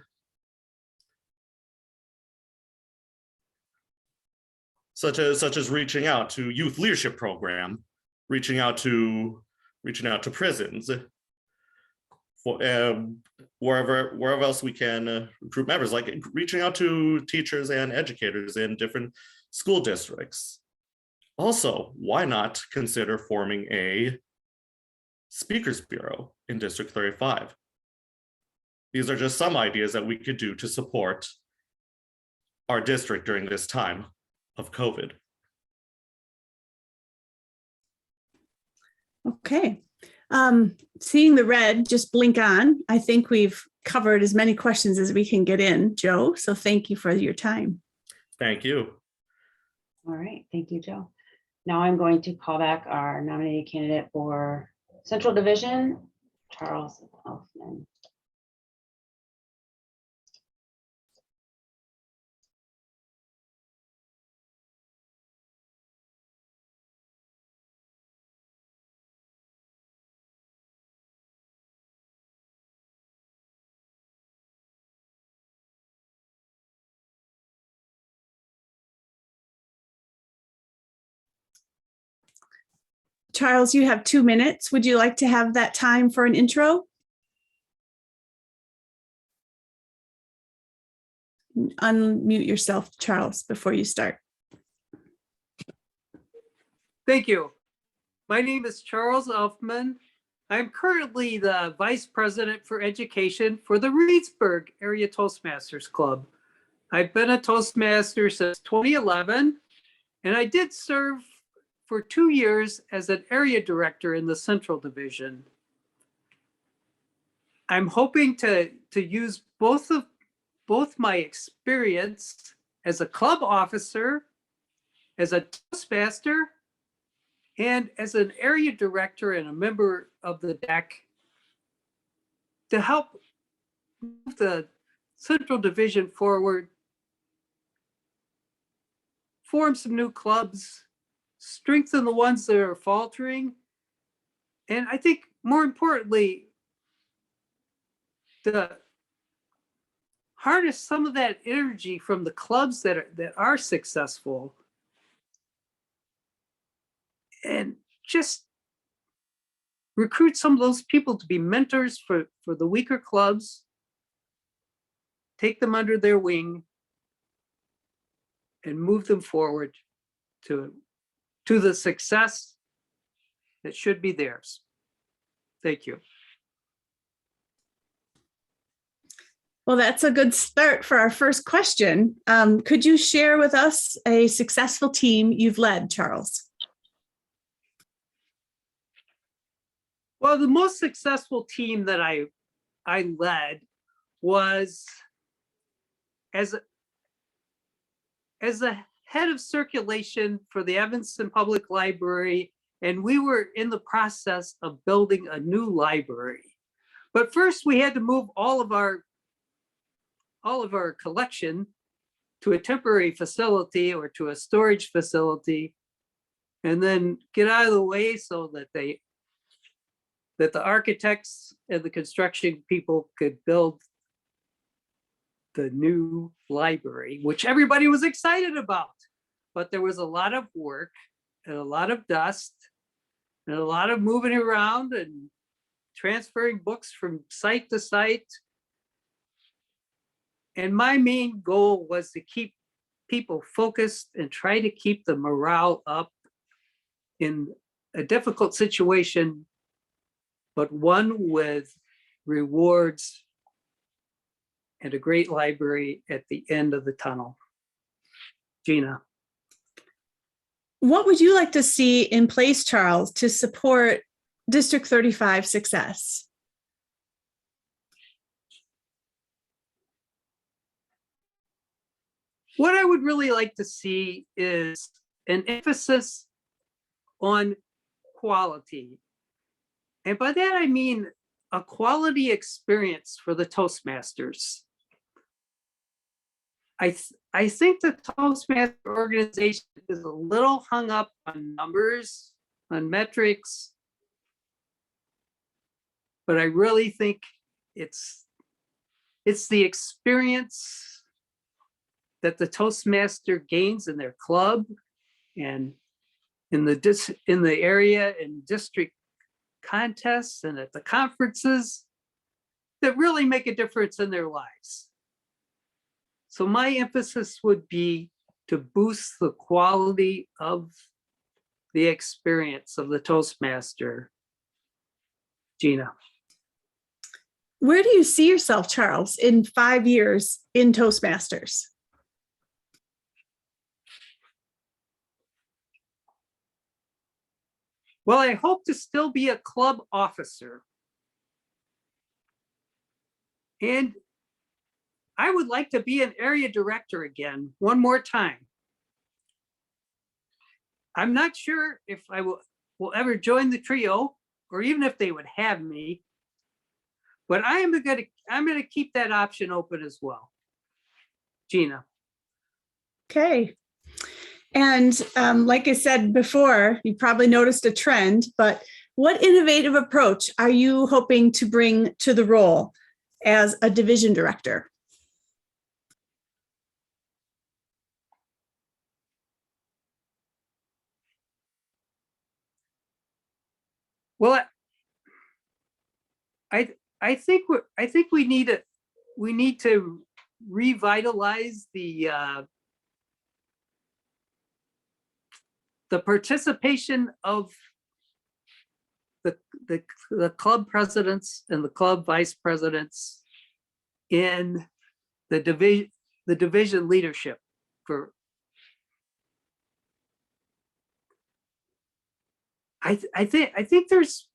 Such as reaching out to youth leadership program, reaching out to prisons, for wherever else we can recruit members, like reaching out to teachers and educators in different school districts. Also, why not consider forming a speakers bureau in District 35? These are just some ideas that we could do to support our district during this time of COVID. Okay. Seeing the red just blink on, I think we've covered as many questions as we can get in, Joe. So thank you for your time. Thank you. All right, thank you, Joe. Now I'm going to call back our nominated candidate for Central Division, Charles Elfman. Charles, you have 2 minutes. Would you like to have that time for an intro? Unmute yourself, Charles, before you start. Thank you. My name is Charles Elfman. I'm currently the Vice President for Education for the Reedsburg Area Toastmasters Club. I've been a Toastmaster since 2011, and I did serve for 2 years as an area director in the Central Division. I'm hoping to use both my experience as a club officer, as a Toastmaster, and as an area director and a member of the DEC to help move the Central Division forward, form some new clubs, strengthen the ones that are faltering, and I think more importantly, to harness some of that energy from the clubs that are successful and just recruit some of those people to be mentors for the weaker clubs, take them under their wing, and move them forward to the success that should be theirs. Thank you. Well, that's a good start for our first question. Could you share with us a successful team you've led, Charles? Well, the most successful team that I led was as the head of circulation for the Evanston Public Library, and we were in the process of building a new library. But first we had to move all of our collection to a temporary facility or to a storage facility, and then get out of the way so that the architects and the construction people could build the new library, which everybody was excited about. But there was a lot of work and a lot of dust and a lot of moving around and transferring books from site to site. And my main goal was to keep people focused and try to keep the morale up in a difficult situation, but one with rewards and a great library at the end of the tunnel. Gina. What would you like to see in place, Charles, to support District 35 success? What I would really like to see is an emphasis on quality. And by that, I mean a quality experience for the Toastmasters. I think the Toastmaster organization is a little hung up on numbers, on metrics, but I really think it's the experience that the Toastmaster gains in their club and in the area and district contests and at the conferences that really make a difference in their lives. So my emphasis would be to boost the quality of the experience of the Toastmaster. Gina. Where do you see yourself, Charles, in 5 years in Toastmasters? Well, I hope to still be a club officer. And I would like to be an area director again, one more time. I'm not sure if I will ever join the trio or even if they would have me, but I'm gonna keep that option open as well. Gina. Okay. And like I said before, you probably noticed a trend, but what innovative approach are you hoping to bring to the role as a division director? Well, I think we need to revitalize the participation of the club presidents and the club vice presidents in the division leadership. I think there's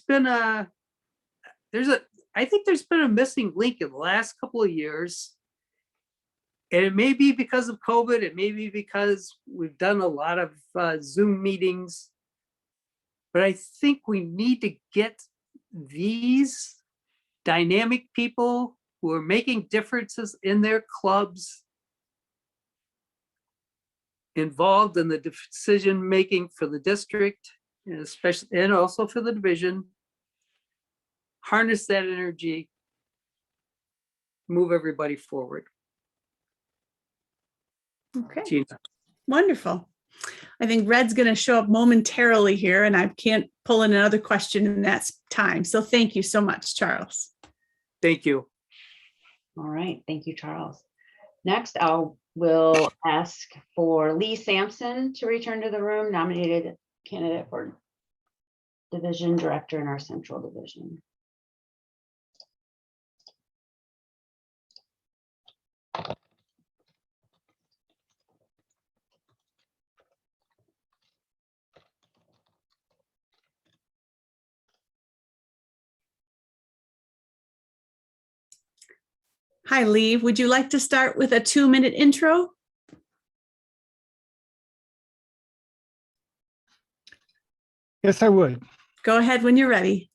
been a missing link in the last couple of years. And it may be because of COVID, it may be because we've done a lot of Zoom meetings, but I think we need to get these dynamic people who are making differences in their clubs involved in the decision-making for the district, and especially, and also for the division. Harness that energy, move everybody forward. Okay, Gina. wonderful. I think Red's going to show up momentarily here, and I can't pull in another question in that time. So thank you so much, Charles. Thank you. All right, thank you, Charles. Next, will ask for Lee Sampson to return to the room, nominated candidate for division director in our central division. Hi, Lee. Would you like to start with a 2-minute intro? Yes, I would. Go ahead when you're ready.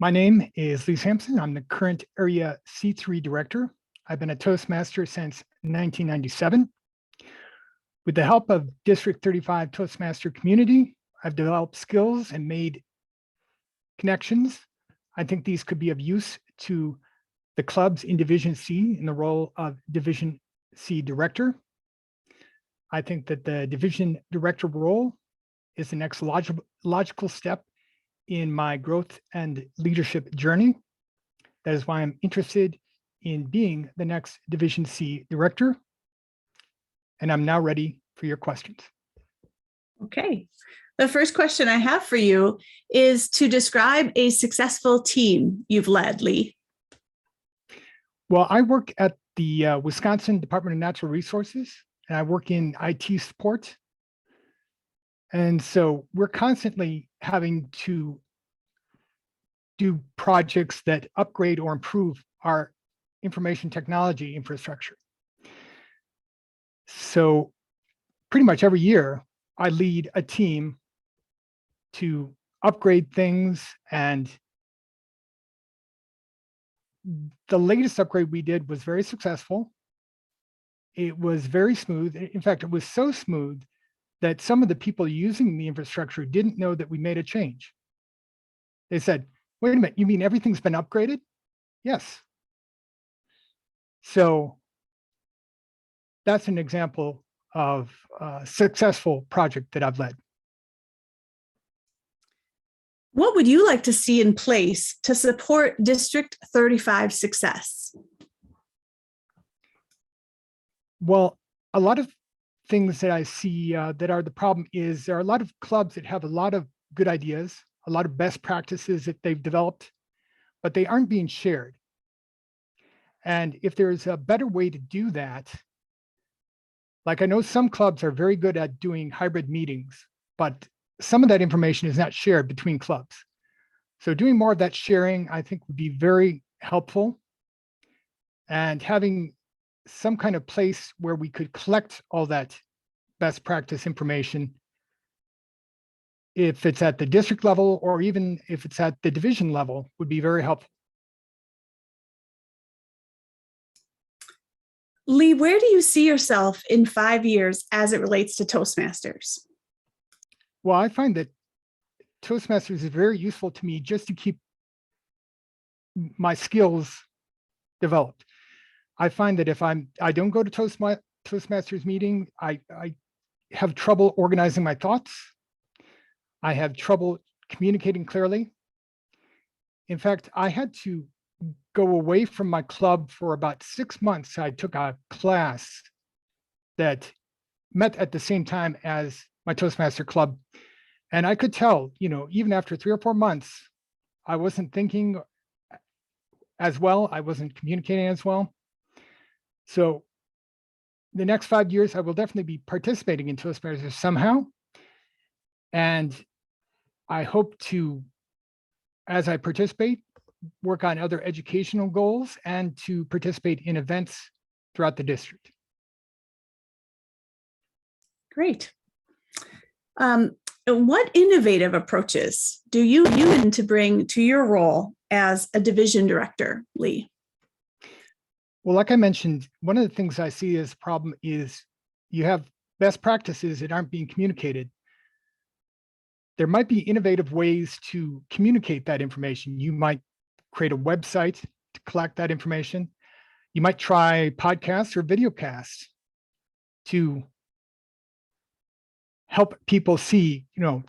My name is Lee Sampson. I'm the current Area C3 Director. I've been a Toastmaster since 1997. With the help of District 35 Toastmaster community, I've developed skills and made connections. I think these could be of use to the clubs in Division C in the role of Division C Director. I think that the Division Director role is the next logical step in my growth and leadership journey. That is why I'm interested in being the next Division C Director. And I'm now ready for your questions. Okay. The first question I have for you is to describe a successful team you've led, Lee. Well, I work at the Wisconsin Department of Natural Resources, and I work in IT support. And so we're constantly having to do projects that upgrade or improve our information technology infrastructure. So pretty much every year, I lead a team to upgrade things, and the latest upgrade we did was very successful. It was very smooth. In fact, it was so smooth that some of the people using the infrastructure didn't know that we made a change. They said, wait a minute, you mean everything's been upgraded? Yes. So that's an example of a successful project that I've led. What would you like to see in place to support District 35 success? Well, a lot of things that I see that are the problem is there are a lot of clubs that have a lot of good ideas, a lot of best practices that they've developed, but they aren't being shared. And if there's a better way to do that, like I know some clubs are very good at doing hybrid meetings, but some of that information is not shared between clubs. So doing more of that sharing, I think, would be very helpful. And having some kind of place where we could collect all that best practice information, if it's at the district level or even if it's at the division level, would be very helpful. Lee, where do you see yourself in 5 years as it relates to Toastmasters? Well, I find that Toastmasters is very useful to me just to keep my skills developed. I find that if I don't go to Toastmasters meeting, I have trouble organizing my thoughts. I have trouble communicating clearly. In fact, I had to go away from my club for about 6 months. I took a class that met at the same time as my Toastmaster club. And I could tell, even after 3 or 4 months, I wasn't thinking as well. I wasn't communicating as well. So the next 5 years, I will definitely be participating in Toastmasters somehow. And I hope to, as I participate, work on other educational goals and to participate in events throughout the district. Great. What innovative approaches do you intend to bring to your role as a division director, Lee? Well, like I mentioned, one of the things I see as a problem is you have best practices that aren't being communicated. There might be innovative ways to communicate that information. You might create a website to collect that information. You might try podcasts or videocasts to help people see,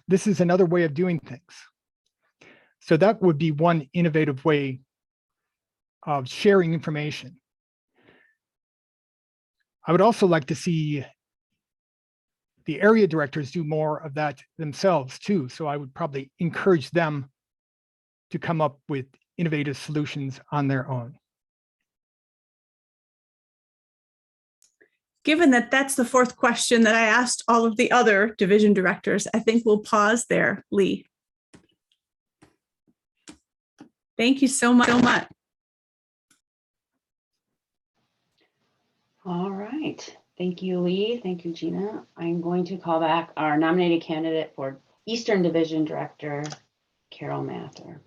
this is another way of doing things. So that would be one innovative way of sharing information. I would also like to see the area directors do more of that themselves too. So I would probably encourage them to come up with innovative solutions on their own. Given that that's the fourth question that I asked all of the other division directors, I think we'll pause there, Lee. Thank you so much. All right. Thank you, Lee. Thank you, Gina. I'm going to call back our nominated candidate for Eastern Division Director, Carol Mather.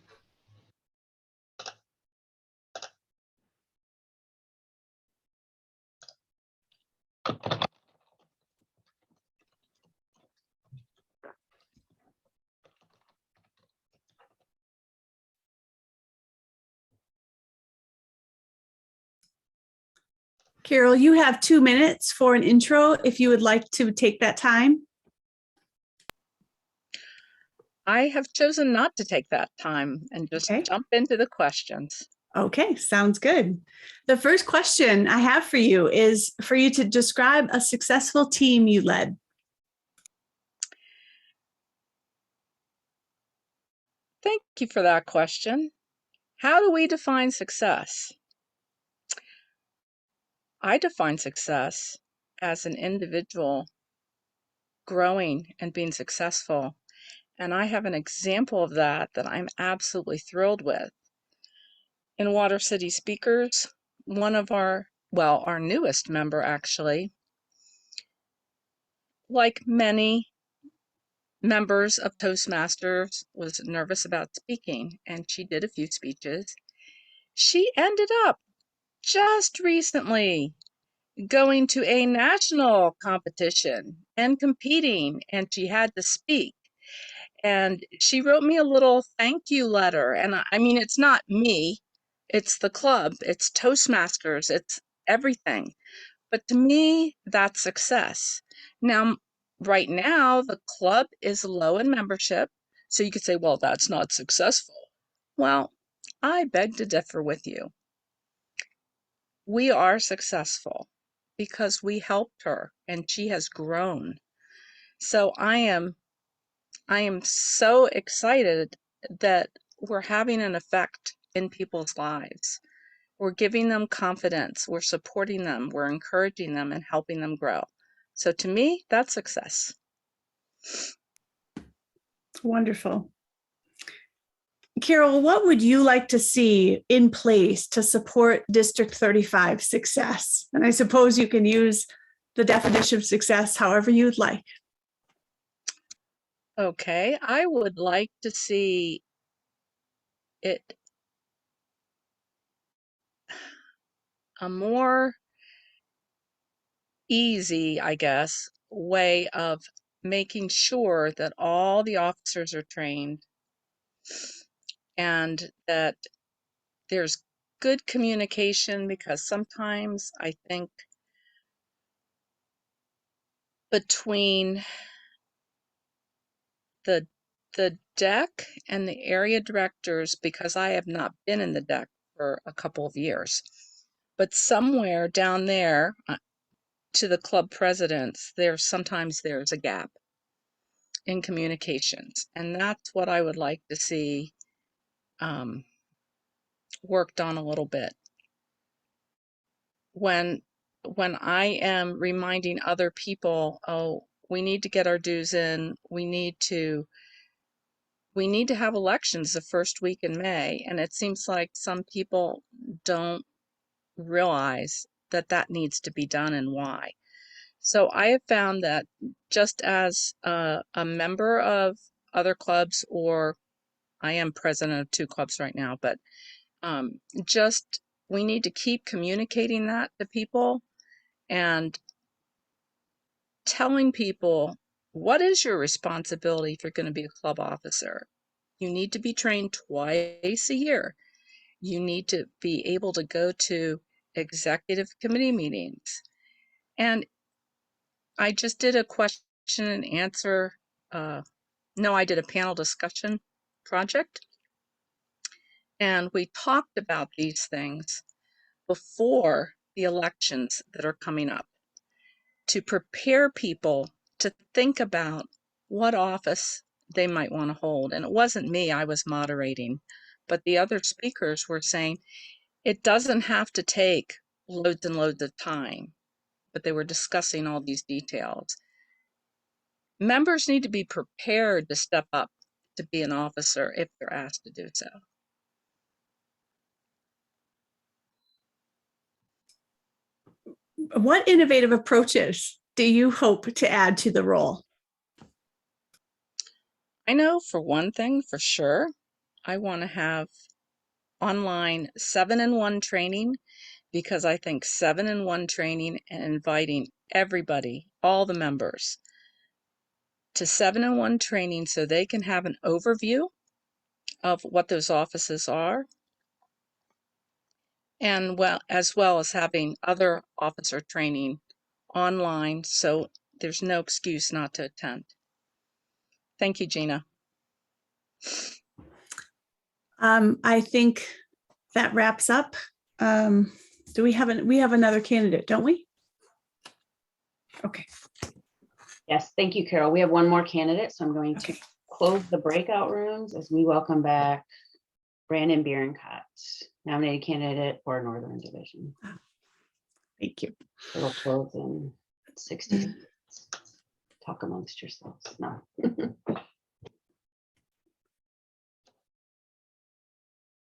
Carol, you have 2 minutes for an intro if you would like to take that time. I have chosen not to take that time and just jump into the questions. Okay, sounds good. The first question I have for you is for you to describe a successful team you led. Thank you for that question. How do we define success? I define success as an individual growing and being successful. And I have an example of that I'm absolutely thrilled with. In Water City Speakers, one of our newest member actually, like many members of Toastmasters, was nervous about speaking, and she did a few speeches. She ended up just recently going to a national competition and competing, and she had to speak. And she wrote me a little thank you letter. And I mean, it's not me, it's the club, it's Toastmasters, it's everything. But to me, that's success. Now, right now, the club is low in membership. So you could say, well, that's not successful. Well, I beg to differ with you. We are successful because we helped her and she has grown. So I am so excited that we're having an effect in people's lives. We're giving them confidence, we're supporting them, we're encouraging them and helping them grow. So to me, that's success. Wonderful. Carol, what would you like to see in place to support District 35 success? And I suppose you can use the definition of success however you'd like. Okay, I would like to see it a more easy, I guess, way of making sure that all the officers are trained and that there's good communication, because sometimes I think between the deck and the area directors, because I have not been in the deck for a couple of years, but somewhere down there to the club presidents, sometimes there's a gap in communications, and that's what I would like to see worked on a little bit. When I am reminding other people, oh, we need to get our dues in, we need to have elections the first week in May, and it seems like some people don't realize that needs to be done and why. So I have found that just as a member of other clubs, or I am president of 2 clubs right now, but we need to keep communicating that to people and telling people, what is your responsibility if you're going to be a club officer? You need to be trained twice a year. You need to be able to go to executive committee meetings. And I just did a question and answer. I did a panel discussion project. And we talked about these things before the elections that are coming up, to prepare people to think about what office they might want to hold. And it wasn't me, I was moderating, but the other speakers were saying it doesn't have to take loads and loads of time, but they were discussing all these details. Members need to be prepared to step up to be an officer if they're asked to do so. What innovative approaches do you hope to add to the role? I know for one thing, for sure, I want to have online 7-in-1 training, because I think 7-in-1 training and inviting everybody, all the members, to 7-in-1 training so they can have an overview of what those offices are, and as well as having other officer training online, so there's no excuse not to attend. Thank you, Gina. I think that wraps up. We have another candidate, don't we? Okay. Yes, thank you, Carol. We have one more candidate, so I'm going to close the breakout rooms as we welcome back Brandon Bierenkotz, nominated candidate for Northern Division. Thank you. It'll close in 60 seconds. Talk amongst yourselves. No.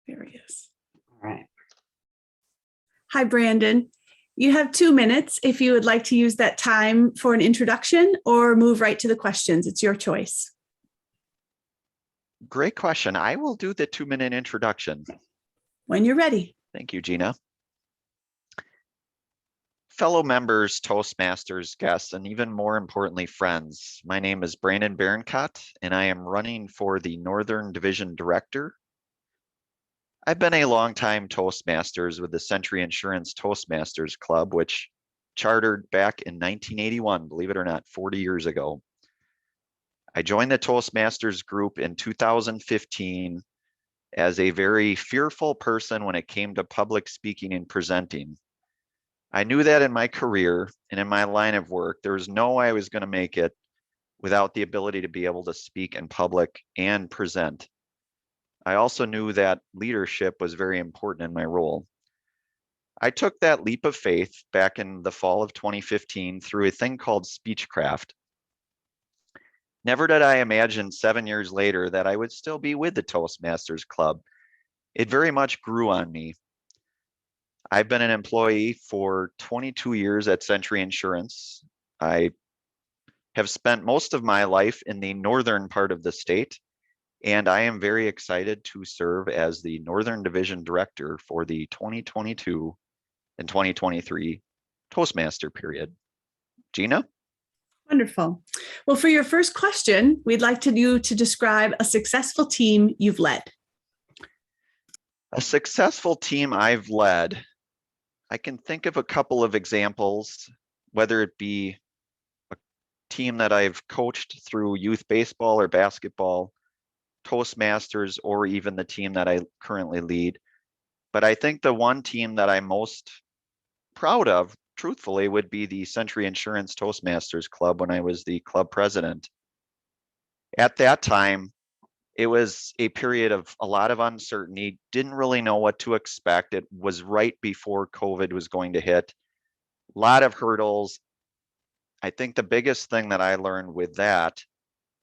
There he is. All right. Hi, Brandon. You have 2 minutes if you would like to use that time for an introduction or move right to the questions. It's your choice. Great question. I will do the 2-minute introduction. When you're ready. Thank you, Gina. Fellow members, Toastmasters, guests, and even more importantly, friends. My name is Brandon Barancott, and I am running for the Northern Division Director. I've been a longtime Toastmasters with the Century Insurance Toastmasters Club, which chartered back in 1981, believe it or not, 40 years ago. I joined the Toastmasters group in 2015 as a very fearful person when it came to public speaking and presenting. I knew that in my career and in my line of work, there was no way I was going to make it without the ability to be able to speak in public and present. I also knew that leadership was very important in my role. I took that leap of faith back in the fall of 2015 through a thing called Speechcraft. Never did I imagine 7 years later that I would still be with the Toastmasters Club. It very much grew on me. I've been an employee for 22 years at Century Insurance. I have spent most of my life in the northern part of the state, and I am very excited to serve as the Northern Division Director for the 2022 and 2023 Toastmaster period. Gina? Wonderful. Well, for your first question, we'd like you to describe a successful team you've led. A successful team I've led. I can think of a couple of examples, whether it be a team that I've coached through youth baseball or basketball, Toastmasters, or even the team that I currently lead. But I think the one team that I'm most proud of, truthfully, would be the Century Insurance Toastmasters Club when I was the club president. At that time, it was a period of a lot of uncertainty, didn't really know what to expect. It was right before COVID was going to hit. A lot of hurdles. I think the biggest thing that I learned with that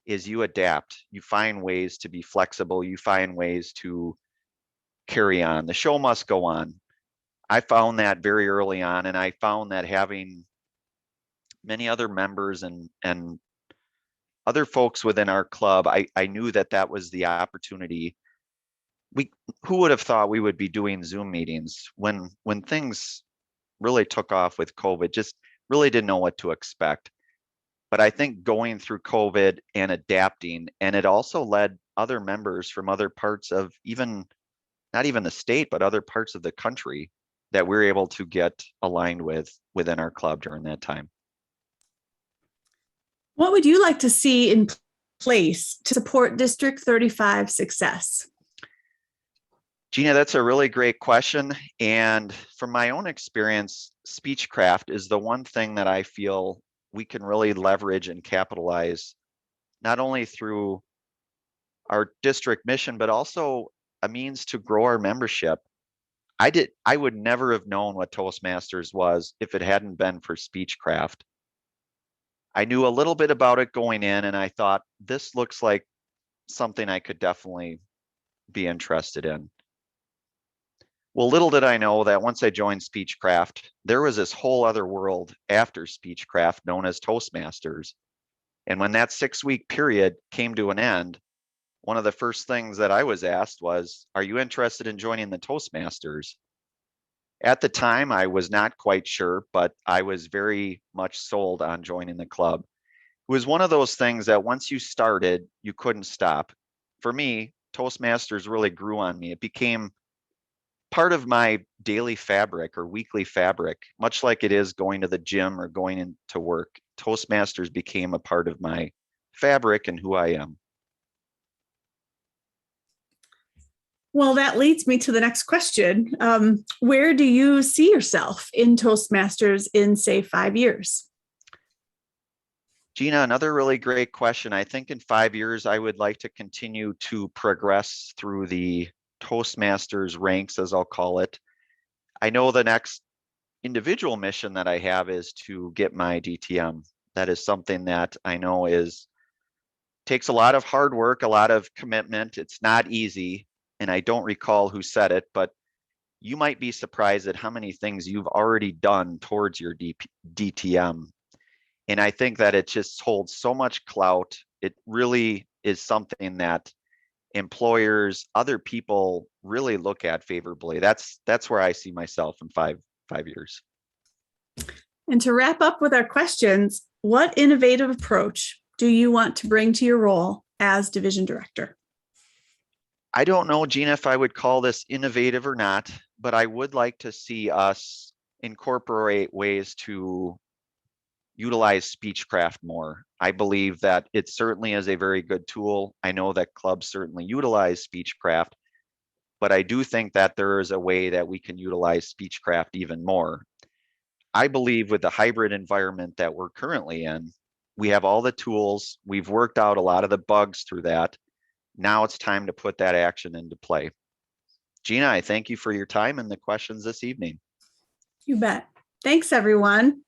is you adapt. You find ways to be flexible. You find ways to carry on. The show must go on. I found that very early on, and I found that having many other members and other folks within our club, I knew that that was the opportunity. Who would have thought we would be doing Zoom meetings when things really took off with COVID? Just really didn't know what to expect. But I think going through COVID and adapting, and it also led other members from other parts of not even the state, but other parts of the country that we're able to get aligned with within our club during that time. What would you like to see in place to support District 35 success? Gina, that's a really great question. And from my own experience, Speechcraft is the one thing that I feel we can really leverage and capitalize, not only through our district mission, but also a means to grow our membership. I would never have known what Toastmasters was if it hadn't been for Speechcraft. I knew a little bit about it going in, and I thought, this looks like something I could definitely be interested in. Well, little did I know that once I joined Speechcraft, there was this whole other world after Speechcraft known as Toastmasters. And when that 6-week period came to an end, one of the first things that I was asked was, are you interested in joining the Toastmasters? At the time, I was not quite sure, but I was very much sold on joining the club. It was one of those things that once you started, you couldn't stop. For me, Toastmasters really grew on me. It became part of my daily fabric or weekly fabric, much like it is going to the gym or going into work. Toastmasters became a part of my fabric and who I am. Well, that leads me to the next question. Where do you see yourself in Toastmasters in, say, 5 years? Gina, another really great question. I think in 5 years, I would like to continue to progress through the Toastmasters ranks, as I'll call it. I know the next individual mission that I have is to get my DTM. That is something that I know takes a lot of hard work, a lot of commitment. It's not easy. And I don't recall who said it, but you might be surprised at how many things you've already done towards your DTM. And I think that it just holds so much clout. It really is something that employers, other people really look at favorably. That's where I see myself in five years. And to wrap up with our questions, what innovative approach do you want to bring to your role as division director? I don't know, Gina, if I would call this innovative or not, but I would like to see us incorporate ways to utilize Speechcraft more. I believe that it certainly is a very good tool. I know that clubs certainly utilize Speechcraft, but I do think that there is a way that we can utilize Speechcraft even more. I believe with the hybrid environment that we're currently in, we have all the tools. We've worked out a lot of the bugs through that. Now it's time to put that action into play. Gina, I thank you for your time and the questions this evening. You bet. Thanks, everyone.